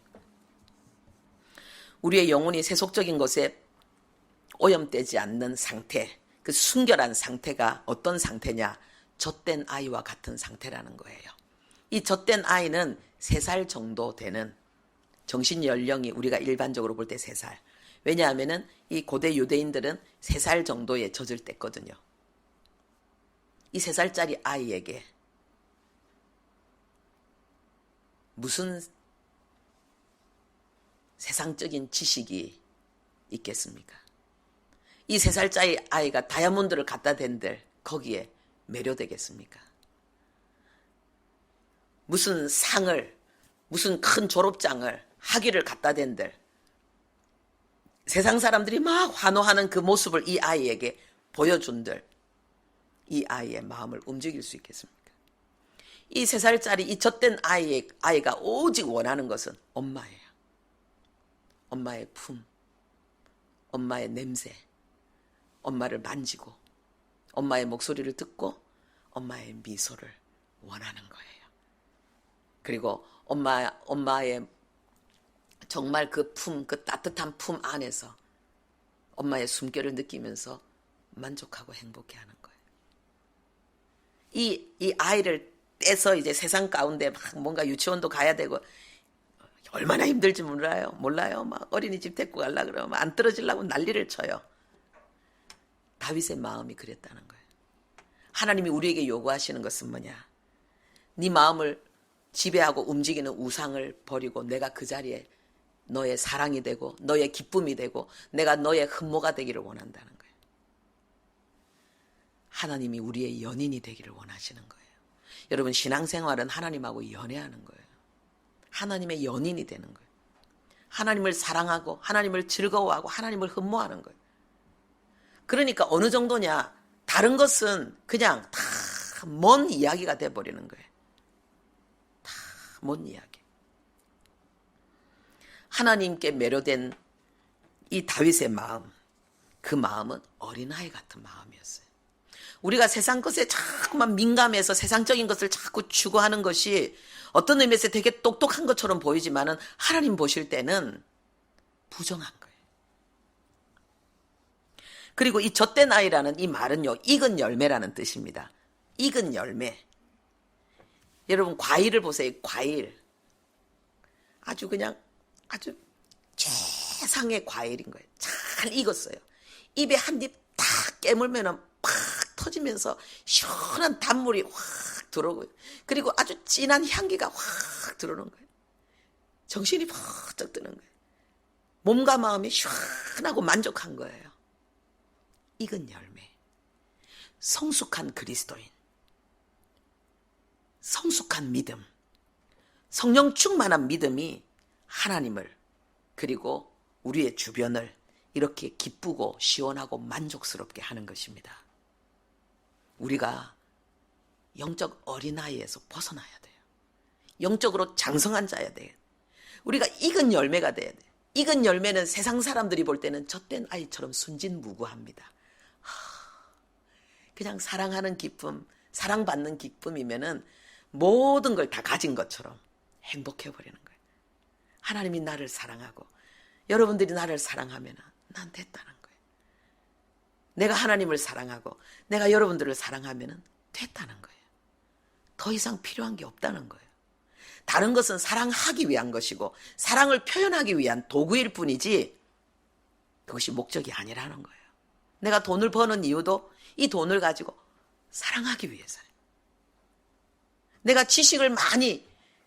우리의 영혼이 세속적인 것에 오염되지 않는 상태, 그 순결한 상태가 어떤 상태냐? 젖된 아이와 같은 상태라는 거예요. 이 젖된 아이는 3살 정도 되는, 정신 연령이 우리가 일반적으로 볼 때 3살. 왜냐하면은 이 고대 유대인들은 3살 정도에 젖을 뗐거든요. 이 3살짜리 아이에게 무슨 세상적인 지식이 있겠습니까? 이 3살짜리 아이가 다이아몬드를 갖다 댄들 거기에 매료되겠습니까? 무슨 상을, 무슨 큰 졸업장을, 학위를 갖다 댄들 세상 사람들이 막 환호하는 그 모습을 이 아이에게 보여준들 이 아이의 마음을 움직일 수 있겠습니까? 이 3살짜리 이 젖된 아이가 오직 원하는 것은 엄마예요. 엄마의 품, 엄마의 냄새, 엄마를 만지고 엄마의 목소리를 듣고 엄마의 미소를 원하는 거예요. 그리고 엄마의 정말 그 품, 그 따뜻한 품 안에서 엄마의 숨결을 느끼면서 만족하고 행복해하는 거예요. 이 아이를 떼서 이제 세상 가운데 막 뭔가 유치원도 가야 되고 얼마나 힘들지 몰라요. 막 어린이집 데리고 가려고 그러면 안 떨어지려고 난리를 쳐요. 다윗의 마음이 그랬다는 거예요. 하나님이 우리에게 요구하시는 것은 뭐냐? 네 마음을 지배하고 움직이는 우상을 버리고 내가 그 자리에 너의 사랑이 되고 너의 기쁨이 되고 내가 너의 흠모가 되기를 원한다는 거예요. 하나님이 우리의 연인이 되기를 원하시는 거예요. 여러분, 신앙생활은 하나님하고 연애하는 거예요. 하나님의 연인이 되는 거예요. 하나님을 사랑하고 하나님을 즐거워하고 하나님을 흠모하는 거예요. 그러니까 어느 정도냐, 다른 것은 그냥 다 먼 이야기가 돼버리는 거예요. 다 먼 이야기. 하나님께 매료된 이 다윗의 마음, 그 마음은 어린아이 같은 마음이었어요. 우리가 세상 것에 자꾸만 민감해서 세상적인 것을 자꾸 추구하는 것이 어떤 의미에서 되게 똑똑한 것처럼 보이지만은 하나님 보실 때는 부정한 거예요. 그리고 이 젖된 아이라는 이 말은요, 익은 열매라는 뜻입니다. 익은 열매. 여러분, 과일을 보세요. 과일. 아주 그냥 아주 최상의 과일인 거예요. 잘 익었어요. 입에 한 입 딱 깨물면은 팍 터지면서 시원한 단물이 확 들어오고요. 그리고 아주 진한 향기가 확 들어오는 거예요. 정신이 퍼쩍 드는 거예요. 몸과 마음이 시원하고 만족한 거예요. 익은 열매. 성숙한 그리스도인. 성숙한 믿음. 성령 충만한 믿음이 하나님을 그리고 우리의 주변을 이렇게 기쁘고 시원하고 만족스럽게 하는 것입니다. 우리가 영적 어린아이에서 벗어나야 돼요. 영적으로 장성한 자야 돼요. 우리가 익은 열매가 돼야 돼요. 익은 열매는 세상 사람들이 볼 때는 젖된 아이처럼 순진무구합니다. 그냥 사랑하는 기쁨, 사랑받는 기쁨이면은 모든 걸 다 가진 것처럼 행복해버리는 거예요. 하나님이 나를 사랑하고 여러분들이 나를 사랑하면 난 됐다는 거예요. 내가 하나님을 사랑하고 내가 여러분들을 사랑하면 됐다는 거예요. 더 이상 필요한 게 없다는 거예요. 다른 것은 사랑하기 위한 것이고 사랑을 표현하기 위한 도구일 뿐이지 그것이 목적이 아니라는 거예요. 내가 돈을 버는 이유도 이 돈을 가지고 사랑하기 위해서예요. 내가 지식을 많이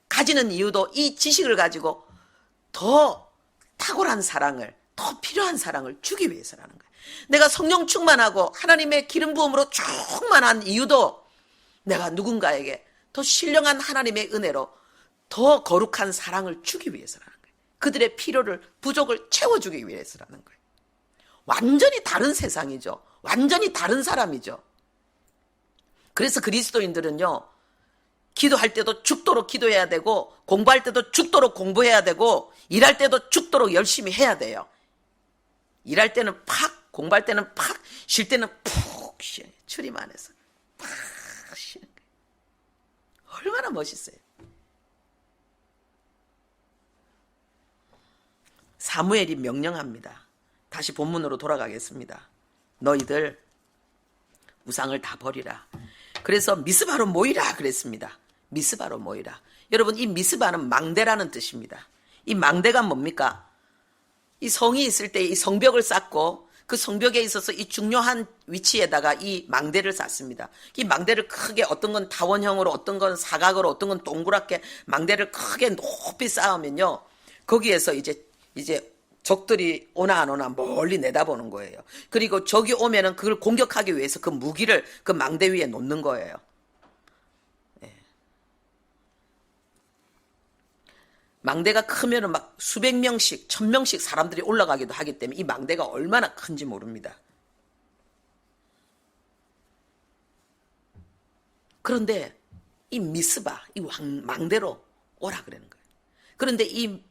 가지는 이유도 이 지식을 가지고 더 탁월한 사랑을, 더 필요한 사랑을 주기 위해서라는 거예요. 내가 성령 충만하고 하나님의 기름 부음으로 충만한 이유도 내가 누군가에게 더 신령한 하나님의 은혜로 더 거룩한 사랑을 주기 위해서라는 거예요. 그들의 필요를, 부족을 채워주기 위해서라는 거예요. 완전히 다른 세상이죠. 완전히 다른 사람이죠. 그래서 그리스도인들은요, 기도할 때도 죽도록 기도해야 되고 공부할 때도 죽도록 공부해야 되고 일할 때도 죽도록 열심히 해야 돼요. 일할 때는 팍, 공부할 때는 팍, 쉴 때는 푹 쉬어요. 출입 안에서 팍 쉬는 거예요. 얼마나 멋있어요. 사무엘이 명령합니다. 다시 본문으로 돌아가겠습니다. 너희들 우상을 다 버리라. 그래서 미스바로 모이라 그랬습니다. 미스바로 모이라. 여러분, 이 미스바는 망대라는 뜻입니다. 이 망대가 뭡니까? 이 성이 있을 때 이 성벽을 쌓고 그 성벽에 있어서 이 중요한 위치에다가 이 망대를 쌓습니다. 이 망대를 크게, 어떤 건 타원형으로, 어떤 건 사각으로, 어떤 건 동그랗게 망대를 크게 높이 쌓으면요, 거기에서 이제 적들이 오나 안 오나 멀리 내다보는 거예요. 그리고 적이 오면은 그걸 공격하기 위해서 그 무기를 그 망대 위에 놓는 거예요. 네. 망대가 크면은 막 수백 명씩, 1000명씩 사람들이 올라가기도 하기 때문에 이 망대가 얼마나 큰지 모릅니다. 그런데 이 미스바, 이 망대로 오라 그러는 거예요. 그런데 이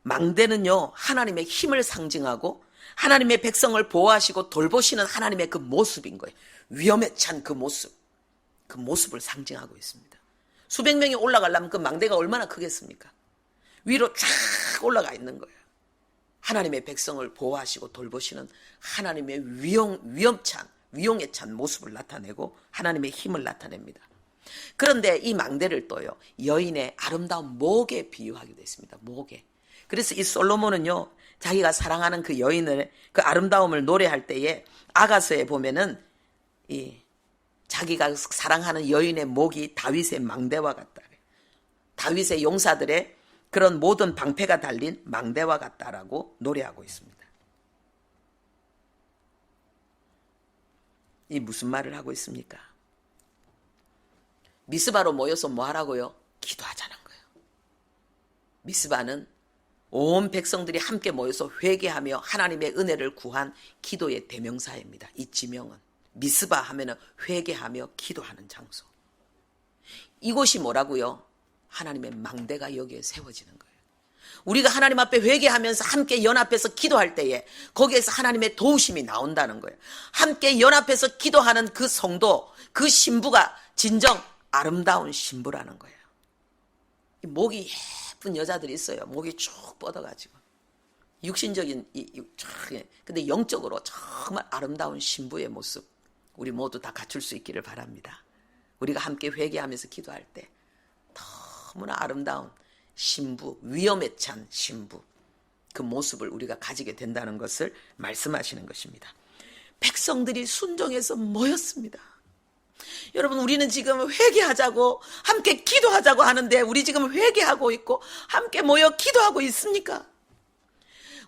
망대는요, 하나님의 힘을 상징하고 하나님의 백성을 보호하시고 돌보시는 하나님의 그 모습인 거예요. 위험에 찬 그 모습을 상징하고 있습니다. 수백 명이 올라가려면 그 망대가 얼마나 크겠습니까? 위로 쫙 올라가 있는 거예요. 하나님의 백성을 보호하시고 돌보시는 하나님의 위용에 찬 모습을 나타내고 하나님의 힘을 나타냅니다. 그런데 이 망대를 또요, 여인의 아름다운 목에 비유하기도 했습니다. 목에. 그래서 이 솔로몬은요, 자기가 사랑하는 그 여인을, 그 아름다움을 노래할 때에 아가서에 보면은 이 자기가 사랑하는 여인의 목이 다윗의 망대와 같다. 다윗의 용사들의 그런 모든 방패가 달린 망대와 같다라고 노래하고 있습니다. 이 무슨 말을 하고 있습니까? 미스바로 모여서 뭐 하라고요? 기도하자는 거예요. 미스바는 온 백성들이 함께 모여서 회개하며 하나님의 은혜를 구한 기도의 대명사입니다. 이 지명은 미스바 하면은 회개하며 기도하는 장소. 이곳이 뭐라고요? 하나님의 망대가 여기에 세워지는 거예요. 우리가 하나님 앞에 회개하면서 함께 연합해서 기도할 때에 거기에서 하나님의 도우심이 나온다는 거예요. 함께 연합해서 기도하는 그 성도, 그 신부가 진정 아름다운 신부라는 거예요. 목이 예쁜 여자들이 있어요. 목이 쭉 뻗어가지고 육신적인 근데 영적으로 정말 아름다운 신부의 모습 우리 모두 다 갖출 수 있기를 바랍니다. 우리가 함께 회개하면서 기도할 때 너무나 아름다운 신부, 위엄에 찬 신부, 그 모습을 우리가 가지게 된다는 것을 말씀하시는 것입니다. 백성들이 순종해서 모였습니다. 여러분, 우리는 지금 회개하자고 함께 기도하자고 하는데 우리 지금 회개하고 있고 함께 모여 기도하고 있습니까?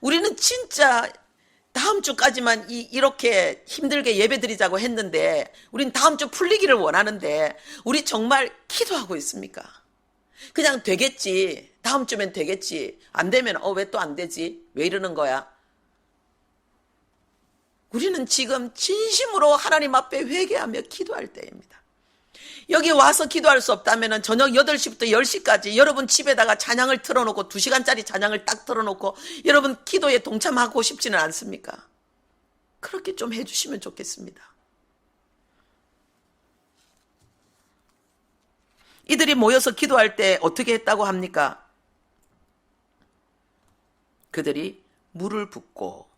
우리는 진짜 다음 주까지만 이렇게 힘들게 예배드리자고 했는데 우린 다음 주 풀리기를 원하는데 우리 정말 기도하고 있습니까? 그냥 되겠지, 다음 주면 되겠지, 안 되면 왜 또 안 되지, 왜 이러는 거야? 우리는 지금 진심으로 하나님 앞에 회개하며 기도할 때입니다. 여기 와서 기도할 수 없다면 저녁 8시부터 10시까지 여러분 집에다가 찬양을 틀어놓고 2시간짜리 찬양을 딱 틀어놓고 여러분 기도에 동참하고 싶지는 않습니까? 그렇게 좀 해주시면 좋겠습니다. 이들이 모여서 기도할 때 어떻게 했다고 합니까? 그들이 물을 붓고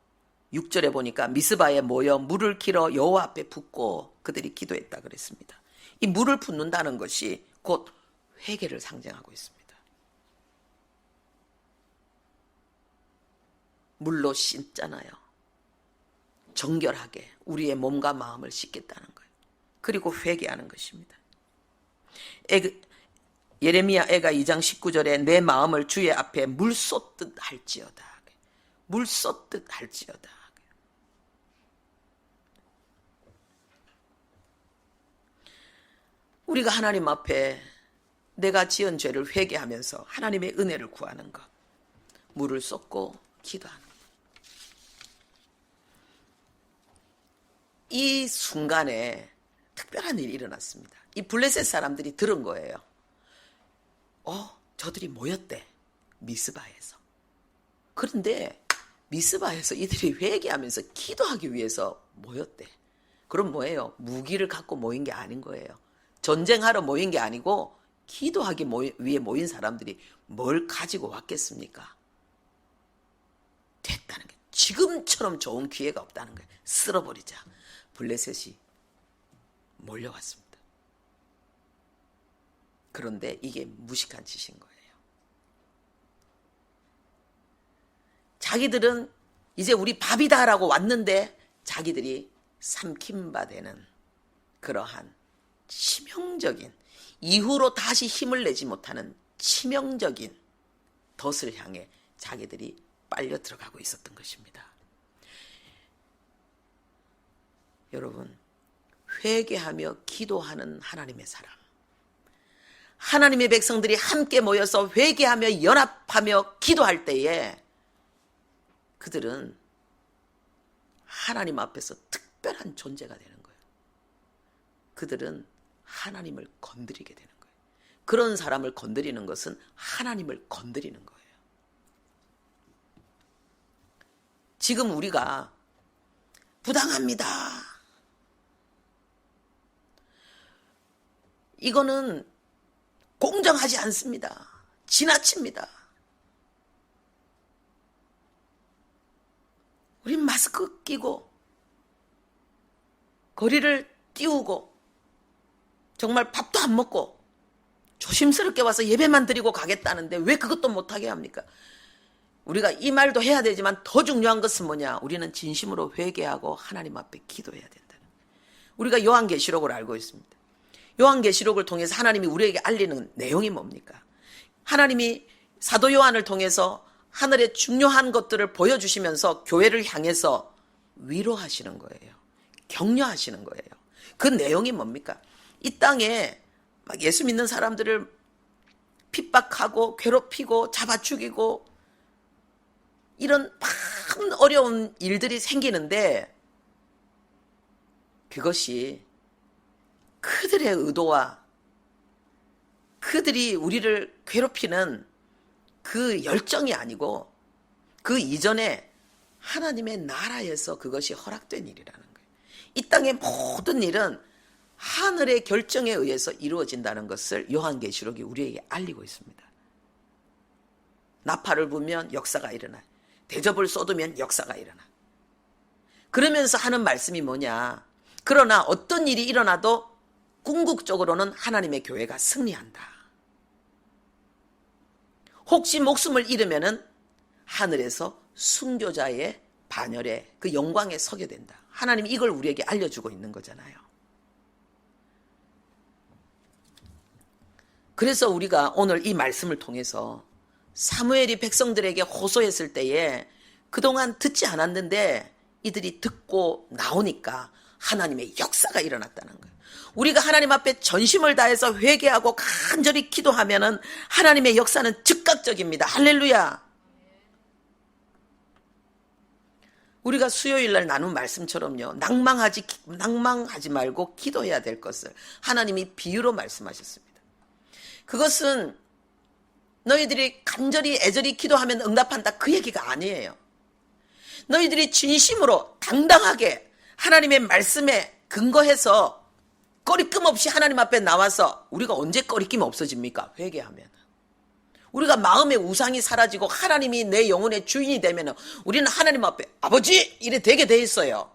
6절에 보니까 미스바에 모여 물을 길어 여호와 앞에 붓고 그들이 기도했다 그랬습니다. 이 물을 붓는다는 것이 곧 회개를 상징하고 있습니다. 물로 씻잖아요. 정결하게 우리의 몸과 마음을 씻겠다는 거예요. 그리고 회개하는 것입니다. 예레미야 애가 2장 19절에 내 마음을 주의 앞에 물 쏟듯 할지어다. 물 쏟듯 할지어다. 우리가 하나님 앞에 내가 지은 죄를 회개하면서 하나님의 은혜를 구하는 것, 물을 쏟고 기도하는 것. 이 순간에 특별한 일이 일어났습니다. 이 블레셋 사람들이 들은 거예요. 저들이 모였대, 미스바에서. 그런데 미스바에서 이들이 회개하면서 기도하기 위해서 모였대. 그럼 뭐예요? 무기를 갖고 모인 게 아닌 거예요. 전쟁하러 모인 게 아니고 기도하기 위해 모인 사람들이 뭘 가지고 왔겠습니까? 됐다는 게 지금처럼 좋은 기회가 없다는 거예요. 쓸어버리자. 블레셋이 몰려왔습니다. 그런데 이게 무식한 짓인 거예요. 자기들은 이제 우리 밥이다라고 왔는데 자기들이 삼킨 바 되는 그러한 치명적인, 이후로 다시 힘을 내지 못하는 치명적인 덫을 향해 자기들이 빨려 들어가고 있었던 것입니다. 여러분, 회개하며 기도하는 하나님의 사람, 하나님의 백성들이 함께 모여서 회개하며 연합하며 기도할 때에 그들은 하나님 앞에서 특별한 존재가 되는 거예요. 그들은 하나님을 건드리게 되는 거예요. 그런 사람을 건드리는 것은 하나님을 건드리는 거예요. 지금 우리가 부당합니다, 이거는 공정하지 않습니다, 지나칩니다, 우린 마스크 끼고 거리를 띄우고 정말 밥도 안 먹고 조심스럽게 와서 예배만 드리고 가겠다는데 왜 그것도 못하게 합니까? 우리가 이 말도 해야 되지만 더 중요한 것은 뭐냐? 우리는 진심으로 회개하고 하나님 앞에 기도해야 된다. 우리가 요한계시록을 알고 있습니다. 요한계시록을 통해서 하나님이 우리에게 알리는 내용이 뭡니까? 하나님이 사도 요한을 통해서 하늘의 중요한 것들을 보여주시면서 교회를 향해서 위로하시는 거예요. 격려하시는 거예요. 그 내용이 뭡니까? 이 땅에 막 예수 믿는 사람들을 핍박하고 괴롭히고 잡아 죽이고 이런 참 어려운 일들이 생기는데 그것이 그들의 의도와 그들이 우리를 괴롭히는 그 열정이 아니고 그 이전에 하나님의 나라에서 그것이 허락된 일이라는 거예요. 이 땅의 모든 일은 하늘의 결정에 의해서 이루어진다는 것을 요한계시록이 우리에게 알리고 있습니다. 나팔을 불면 역사가 일어나요. 대접을 쏟으면 역사가 일어나. 그러면서 하는 말씀이 뭐냐? 그러나 어떤 일이 일어나도 궁극적으로는 하나님의 교회가 승리한다. 혹시 목숨을 잃으면은 하늘에서 순교자의 반열에 그 영광에 서게 된다. 하나님이 이걸 우리에게 알려주고 있는 거잖아요. 그래서 우리가 오늘 이 말씀을 통해서 사무엘이 백성들에게 호소했을 때에 그동안 듣지 않았는데 이들이 듣고 나오니까 하나님의 역사가 일어났다는 거예요. 우리가 하나님 앞에 전심을 다해서 회개하고 간절히 기도하면은 하나님의 역사는 즉각적입니다. 할렐루야. 우리가 수요일 날 나눈 말씀처럼요. 낭망하지 말고 기도해야 될 것을 하나님이 비유로 말씀하셨습니다. 그것은 너희들이 간절히 애절히 기도하면 응답한다 그 얘기가 아니에요. 너희들이 진심으로 당당하게 하나님의 말씀에 근거해서 꺼리낌 없이 하나님 앞에 나와서 우리가 언제 꺼리낌 없어집니까? 회개하면. 우리가 마음의 우상이 사라지고 하나님이 내 영혼의 주인이 되면 우리는 하나님 앞에 아버지 이래 되게 돼 있어요.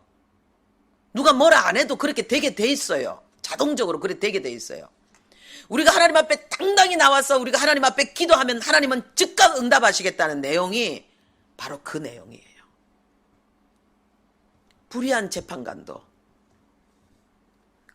누가 뭐라 안 해도 그렇게 되게 돼 있어요. 자동적으로 그렇게 되게 돼 있어요. 우리가 하나님 앞에 당당히 나와서 우리가 하나님 앞에 기도하면 하나님은 즉각 응답하시겠다는 내용이 바로 그 내용이에요. 불의한 재판관도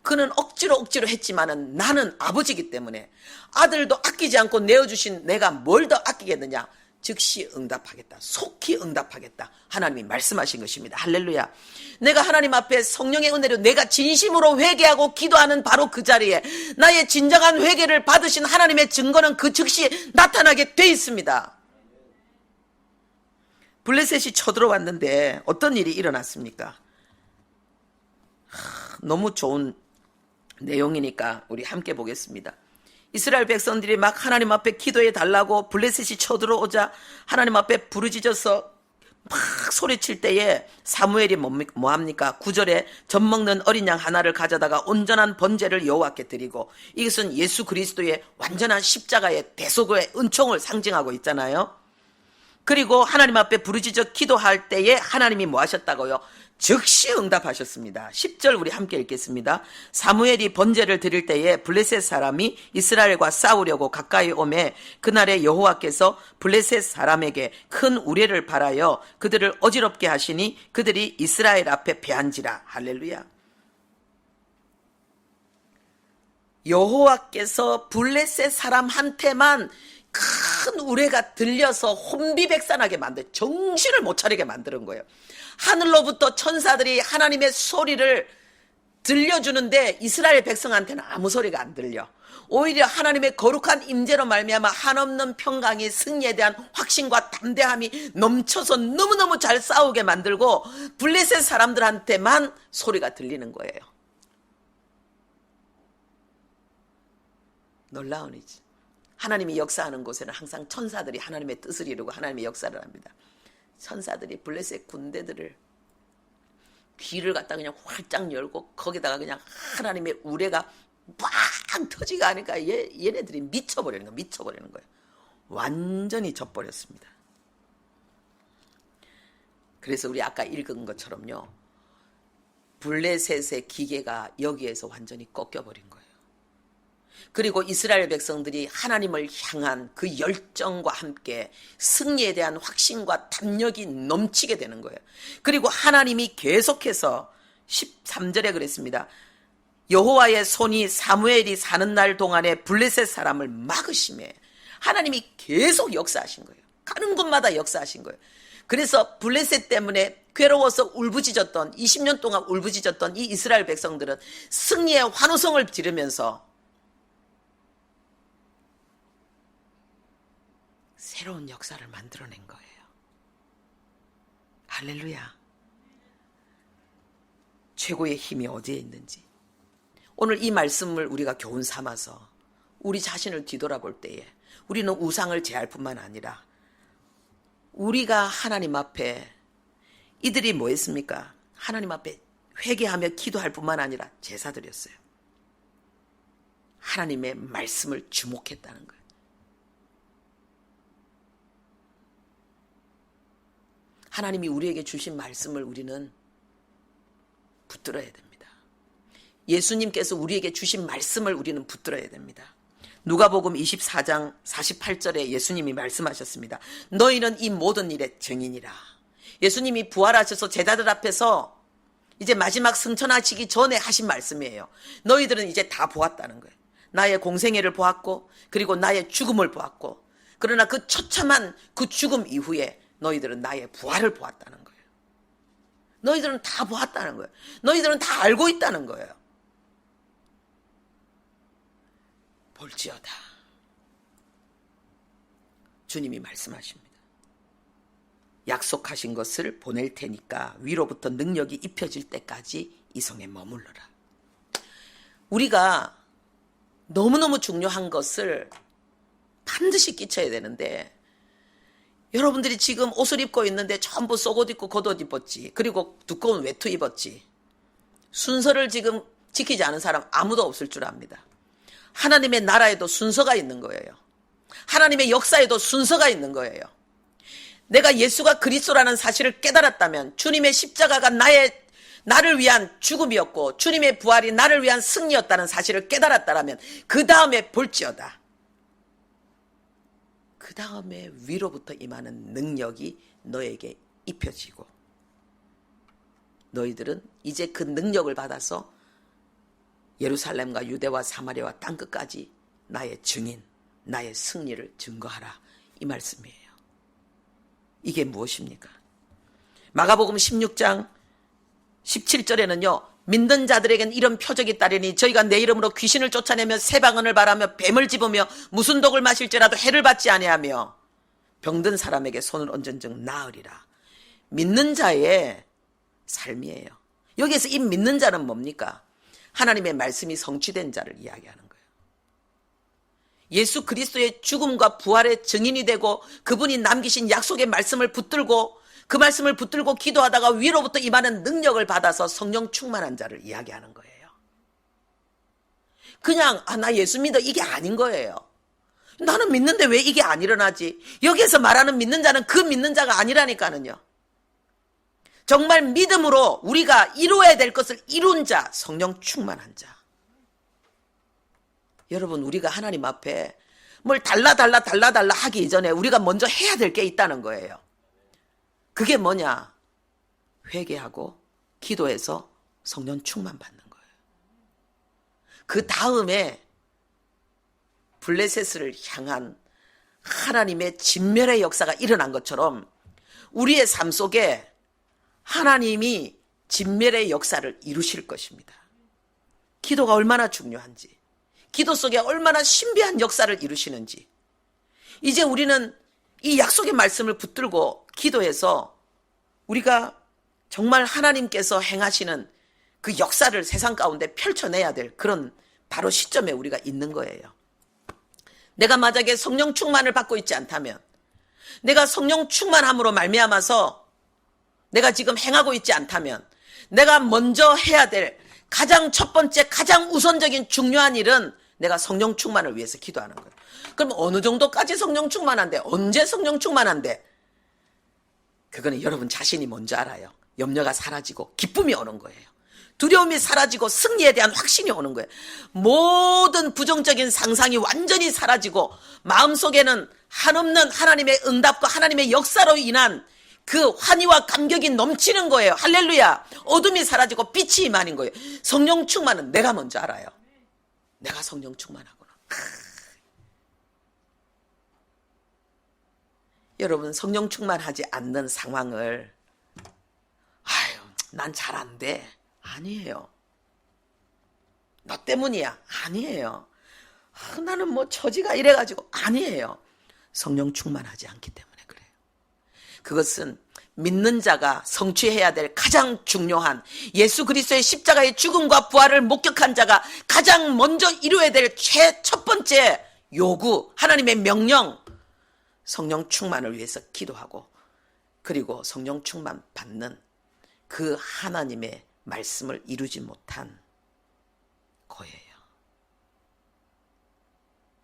그는 억지로 했지만은 나는 아버지이기 때문에 아들도 아끼지 않고 내어주신 내가 뭘 더 아끼겠느냐. 즉시 응답하겠다. 속히 응답하겠다. 하나님이 말씀하신 것입니다. 할렐루야. 내가 하나님 앞에 성령의 은혜로 내가 진심으로 회개하고 기도하는 바로 그 자리에 나의 진정한 회개를 받으신 하나님의 증거는 그 즉시 나타나게 돼 있습니다. 블레셋이 쳐들어왔는데 어떤 일이 일어났습니까? 너무 좋은 내용이니까 우리 함께 보겠습니다. 이스라엘 백성들이 막 하나님 앞에 기도해 달라고 블레셋이 쳐들어오자 하나님 앞에 부르짖어서 막 소리칠 때에 사무엘이 뭐합니까? 9절에 젖먹는 어린 양 하나를 가져다가 온전한 번제를 여호와께 드리고 이것은 예수 그리스도의 완전한 십자가의 대속의 은총을 상징하고 있잖아요. 그리고 하나님 앞에 부르짖어 기도할 때에 하나님이 뭐 하셨다고요? 즉시 응답하셨습니다. 10절 우리 함께 읽겠습니다. 사무엘이 번제를 드릴 때에 블레셋 사람이 이스라엘과 싸우려고 가까이 오매 그날에 여호와께서 블레셋 사람에게 큰 우레를 발하여 그들을 어지럽게 하시니 그들이 이스라엘 앞에 패한지라. 할렐루야. 여호와께서 블레셋 사람한테만 큰 우레가 들려서 혼비백산하게 정신을 못 차리게 만드는 거예요. 하늘로부터 천사들이 하나님의 소리를 들려주는데 이스라엘 백성한테는 아무 소리가 안 들려. 오히려 하나님의 거룩한 임재로 말미암아 한없는 평강이 승리에 대한 확신과 담대함이 넘쳐서 너무너무 잘 싸우게 만들고 블레셋 사람들한테만 소리가 들리는 거예요. 놀라운 일이지. 하나님이 역사하는 곳에는 항상 천사들이 하나님의 뜻을 이루고 하나님의 역사를 합니다. 천사들이 블레셋 군대들을 귀를 갖다 그냥 활짝 열고 거기다가 그냥 하나님의 우레가 막 터지가 하니까 얘네들이 미쳐버리는 거예요. 완전히 져버렸습니다. 그래서 우리 아까 읽은 것처럼요. 블레셋의 기계가 여기에서 완전히 꺾여버린 거예요. 그리고 이스라엘 백성들이 하나님을 향한 그 열정과 함께 승리에 대한 확신과 담력이 넘치게 되는 거예요. 그리고 하나님이 계속해서 13절에 그랬습니다. 여호와의 손이 사무엘이 사는 날 동안에 블레셋 사람을 막으심에 하나님이 계속 역사하신 거예요. 가는 곳마다 역사하신 거예요. 그래서 블레셋 때문에 괴로워서 울부짖었던 20년 동안 울부짖었던 이 이스라엘 백성들은 승리의 환호성을 지르면서 새로운 역사를 만들어낸 거예요. 할렐루야. 최고의 힘이 어디에 있는지 오늘 이 말씀을 우리가 교훈 삼아서 우리 자신을 뒤돌아볼 때에 우리는 우상을 제할 뿐만 아니라 우리가 하나님 앞에 이들이 뭐 했습니까? 하나님 앞에 회개하며 기도할 뿐만 아니라 제사 드렸어요. 하나님의 말씀을 주목했다는 거예요. 하나님이 우리에게 주신 말씀을 우리는 붙들어야 됩니다. 예수님께서 우리에게 주신 말씀을 우리는 붙들어야 됩니다. 누가복음 24장 48절에 예수님이 말씀하셨습니다. 너희는 이 모든 일의 증인이라. 예수님이 부활하셔서 제자들 앞에서 이제 마지막 승천하시기 전에 하신 말씀이에요. 너희들은 이제 다 보았다는 거예요. 나의 공생애를 보았고 그리고 나의 죽음을 보았고 그러나 그 처참한 그 죽음 이후에 너희들은 나의 부활을 보았다는 거예요. 너희들은 다 보았다는 거예요. 너희들은 다 알고 있다는 거예요. 볼지어다. 주님이 말씀하십니다. 약속하신 것을 보낼 테니까 위로부터 능력이 입혀질 때까지 이 성에 머물러라. 우리가 너무너무 중요한 것을 반드시 끼쳐야 되는데 여러분들이 지금 옷을 입고 있는데 전부 속옷 입고 겉옷 입었지. 그리고 두꺼운 외투 입었지. 순서를 지금 지키지 않은 사람 아무도 없을 줄 압니다. 하나님의 나라에도 순서가 있는 거예요. 하나님의 역사에도 순서가 있는 거예요. 내가 예수가 그리스도라는 사실을 깨달았다면 주님의 십자가가 나를 위한 죽음이었고 주님의 부활이 나를 위한 승리였다는 사실을 깨달았다면 그 다음에 볼지어다. 그 다음에 위로부터 임하는 능력이 너에게 입혀지고 너희들은 이제 그 능력을 받아서 예루살렘과 유대와 사마리아와 땅끝까지 나의 증인, 나의 승리를 증거하라. 이 말씀이에요. 이게 무엇입니까? 마가복음 16장 17절에는요. 믿는 자들에겐 이런 표적이 따르니 저희가 내 이름으로 귀신을 쫓아내며 새방언을 바라며 뱀을 집으며 무슨 독을 마실지라도 해를 받지 아니하며 병든 사람에게 손을 얹은 즉 나으리라. 믿는 자의 삶이에요. 여기에서 이 믿는 자는 뭡니까? 하나님의 말씀이 성취된 자를 이야기하는 거예요. 예수 그리스도의 죽음과 부활의 증인이 되고 그분이 남기신 약속의 말씀을 붙들고 그 말씀을 붙들고 기도하다가 위로부터 임하는 능력을 받아서 성령 충만한 자를 이야기하는 거예요. 그냥 나 예수 믿어 이게 아닌 거예요. 나는 믿는데 왜 이게 안 일어나지? 여기에서 말하는 믿는 자는 그 믿는 자가 아니라니까는요. 정말 믿음으로 우리가 이루어야 될 것을 이룬 자, 성령 충만한 자. 여러분 우리가 하나님 앞에 뭘 달라 하기 이전에 우리가 먼저 해야 될 게 있다는 거예요. 그게 뭐냐? 회개하고 기도해서 성령 충만 받는 거예요. 그 다음에 블레셋을 향한 하나님의 진멸의 역사가 일어난 것처럼 우리의 삶 속에 하나님이 진멸의 역사를 이루실 것입니다. 기도가 얼마나 중요한지, 기도 속에 얼마나 신비한 역사를 이루시는지, 이제 우리는 이 약속의 말씀을 붙들고 기도해서 우리가 정말 하나님께서 행하시는 그 역사를 세상 가운데 펼쳐내야 될 그런 바로 시점에 우리가 있는 거예요. 내가 만약에 성령 충만을 받고 있지 않다면, 내가 성령 충만함으로 말미암아서 내가 지금 행하고 있지 않다면, 내가 먼저 해야 될 가장 첫 번째 가장 우선적인 중요한 일은 내가 성령 충만을 위해서 기도하는 거예요. 그럼 어느 정도까지 성령 충만한데, 언제 성령 충만한데? 그거는 여러분 자신이 먼저 알아요. 염려가 사라지고 기쁨이 오는 거예요. 두려움이 사라지고 승리에 대한 확신이 오는 거예요. 모든 부정적인 상상이 완전히 사라지고 마음속에는 한없는 하나님의 응답과 하나님의 역사로 인한 그 환희와 감격이 넘치는 거예요. 할렐루야. 어둠이 사라지고 빛이 임하는 거예요. 성령 충만은 내가 먼저 알아요. 내가 성령 충만하구나. 여러분, 성령 충만하지 않는 상황을 아유, 난 잘 안 돼. 아니에요. 너 때문이야. 아니에요. 나는 뭐 처지가 이래가지고 아니에요. 성령 충만하지 않기 때문에 그래요. 그것은 믿는 자가 성취해야 될 가장 중요한 예수 그리스도의 십자가의 죽음과 부활을 목격한 자가 가장 먼저 이루어야 될 첫 번째 요구, 하나님의 명령, 성령 충만을 위해서 기도하고 그리고 성령 충만 받는 그 하나님의 말씀을 이루지 못한 거예요.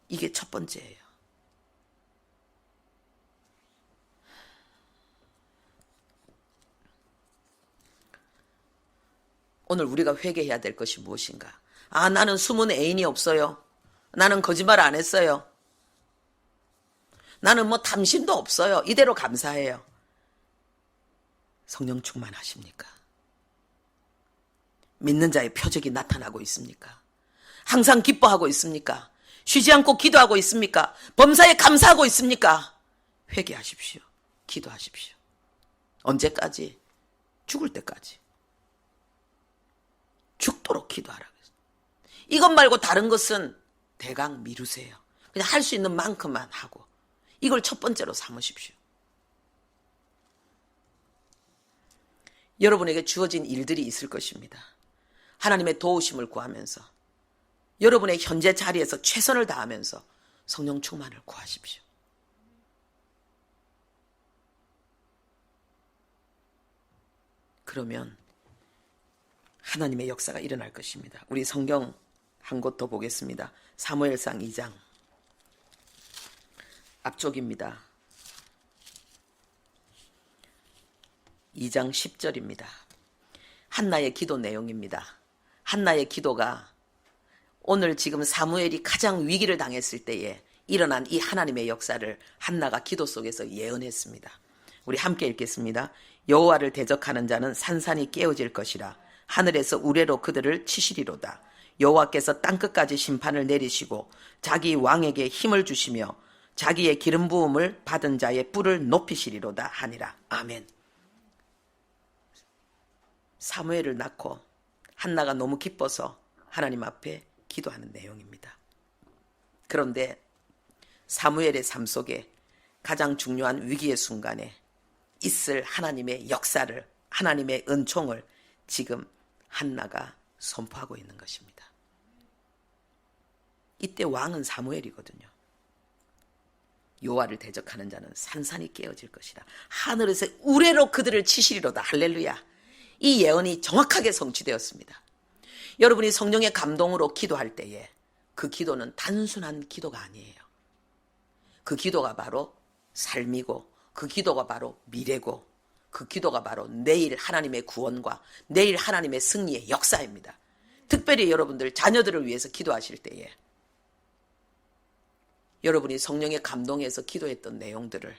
이게 첫 번째예요. 오늘 우리가 회개해야 될 것이 무엇인가? 나는 숨은 애인이 없어요. 나는 거짓말 안 했어요. 나는 뭐 탐심도 없어요. 이대로 감사해요. 성령 충만하십니까? 믿는 자의 표적이 나타나고 있습니까? 항상 기뻐하고 있습니까? 쉬지 않고 기도하고 있습니까? 범사에 감사하고 있습니까? 회개하십시오. 기도하십시오. 언제까지? 죽을 때까지. 죽도록 기도하라고 했어요. 이것 말고 다른 것은 대강 미루세요. 그냥 할 수 있는 만큼만 하고 이걸 첫 번째로 삼으십시오. 여러분에게 주어진 일들이 있을 것입니다. 하나님의 도우심을 구하면서 여러분의 현재 자리에서 최선을 다하면서 성령 충만을 구하십시오. 그러면 하나님의 역사가 일어날 것입니다. 우리 성경 한 곳 더 보겠습니다. 사무엘상 2장 앞쪽입니다. 2장 10절입니다. 한나의 기도 내용입니다. 한나의 기도가 오늘 지금 사무엘이 가장 위기를 당했을 때에 일어난 이 하나님의 역사를 한나가 기도 속에서 예언했습니다. 우리 함께 읽겠습니다. 여호와를 대적하는 자는 산산이 깨어질 것이라. 하늘에서 우레로 그들을 치시리로다. 여호와께서 땅끝까지 심판을 내리시고 자기 왕에게 힘을 주시며 자기의 기름 부음을 받은 자의 뿔을 높이시리로다 하니라. 아멘. 사무엘을 낳고 한나가 너무 기뻐서 하나님 앞에 기도하는 내용입니다. 그런데 사무엘의 삶 속에 가장 중요한 위기의 순간에 있을 하나님의 역사를, 하나님의 은총을 지금 한나가 선포하고 있는 것입니다. 이때 왕은 사무엘이거든요. 여호와를 대적하는 자는 산산이 깨어질 것이다. 하늘에서 우레로 그들을 치시리로다. 할렐루야. 이 예언이 정확하게 성취되었습니다. 여러분이 성령의 감동으로 기도할 때에 그 기도는 단순한 기도가 아니에요. 그 기도가 바로 삶이고 그 기도가 바로 미래고 그 기도가 바로 내일 하나님의 구원과 내일 하나님의 승리의 역사입니다. 특별히 여러분들 자녀들을 위해서 기도하실 때에 여러분이 성령의 감동에서 기도했던 내용들을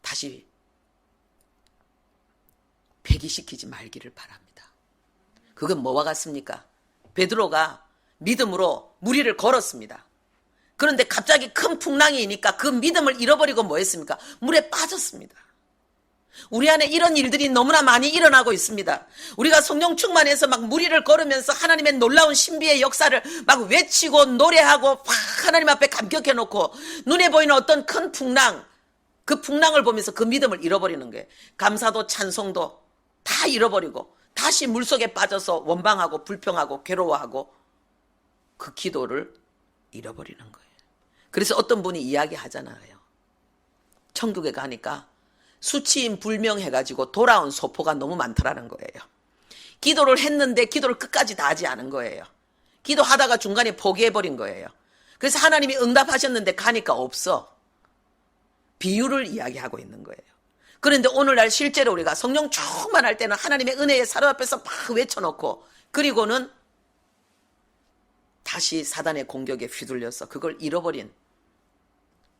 다시 폐기시키지 말기를 바랍니다. 그건 뭐와 같습니까? 베드로가 믿음으로 무리를 걸었습니다. 그런데 갑자기 큰 풍랑이니까 그 믿음을 잃어버리고 뭐 했습니까? 물에 빠졌습니다. 우리 안에 이런 일들이 너무나 많이 일어나고 있습니다. 우리가 성령 충만해서 막 무리를 걸으면서 하나님의 놀라운 신비의 역사를 막 외치고 노래하고 막 하나님 앞에 감격해놓고 눈에 보이는 어떤 큰 풍랑, 그 풍랑을 보면서 그 믿음을 잃어버리는 거예요. 감사도 찬송도 다 잃어버리고 다시 물속에 빠져서 원방하고 불평하고 괴로워하고 그 기도를 잃어버리는 거예요. 그래서 어떤 분이 이야기하잖아요. 천국에 가니까 수치인 불명해가지고 돌아온 소포가 너무 많더라는 거예요. 기도를 했는데 기도를 끝까지 다 하지 않은 거예요. 기도하다가 중간에 포기해버린 거예요. 그래서 하나님이 응답하셨는데 가니까 없어. 비유를 이야기하고 있는 거예요. 그런데 오늘날 실제로 우리가 성령 충만할 때는 하나님의 은혜의 사람 앞에서 막 외쳐놓고 그리고는 다시 사단의 공격에 휘둘려서 그걸 잃어버린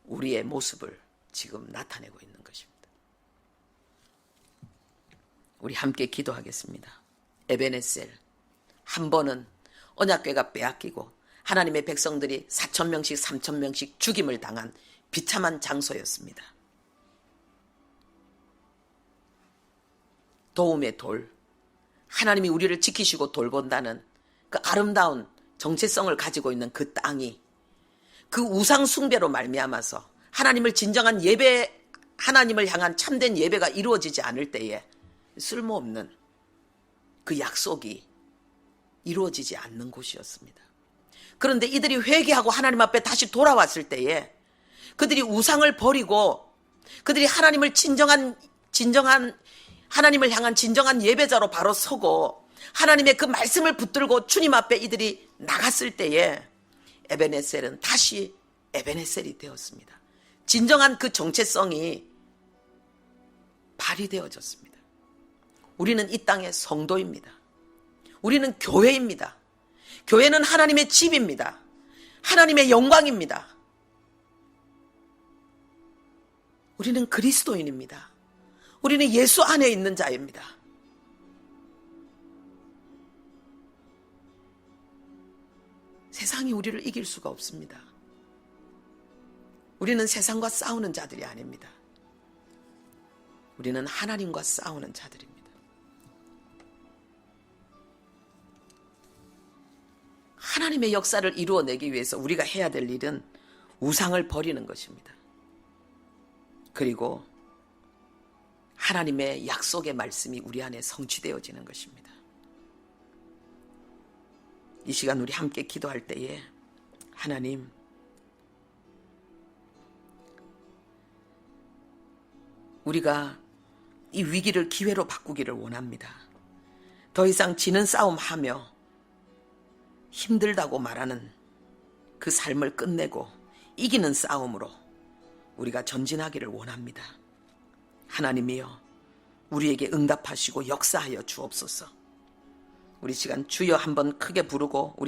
우리의 모습을 지금 나타내고 있는 것입니다. 우리 함께 기도하겠습니다. 에베네셀, 한 번은 언약궤가 빼앗기고 하나님의 백성들이 4,000명씩 3,000명씩 죽임을 당한 비참한 장소였습니다. 도움의 돌, 하나님이 우리를 지키시고 돌본다는 그 아름다운 정체성을 가지고 있는 그 땅이 그 우상 숭배로 말미암아서 하나님을 진정한 예배, 하나님을 향한 참된 예배가 이루어지지 않을 때에 쓸모없는 그 약속이 이루어지지 않는 곳이었습니다. 그런데 이들이 회개하고 하나님 앞에 다시 돌아왔을 때에 그들이 우상을 버리고 그들이 하나님을 진정한 하나님을 향한 진정한 예배자로 바로 서고 하나님의 그 말씀을 붙들고 주님 앞에 이들이 나갔을 때에 에베네셀은 다시 에베네셀이 되었습니다. 진정한 그 정체성이 발휘되어졌습니다. 우리는 이 땅의 성도입니다. 우리는 교회입니다. 교회는 하나님의 집입니다. 하나님의 영광입니다. 우리는 그리스도인입니다. 우리는 예수 안에 있는 자입니다. 세상이 우리를 이길 수가 없습니다. 우리는 세상과 싸우는 자들이 아닙니다. 우리는 하나님과 싸우는 자들입니다. 하나님의 역사를 이루어내기 위해서 우리가 해야 될 일은 우상을 버리는 것입니다. 그리고 하나님의 약속의 말씀이 우리 안에 성취되어지는 것입니다. 이 시간 우리 함께 기도할 때에 하나님, 우리가 이 위기를 기회로 바꾸기를 원합니다. 더 이상 지는 싸움하며 힘들다고 말하는 그 삶을 끝내고 이기는 싸움으로 우리가 전진하기를 원합니다. 하나님이여, 우리에게 응답하시고 역사하여 주옵소서. 우리 시간 주여 한번 크게 부르고 우리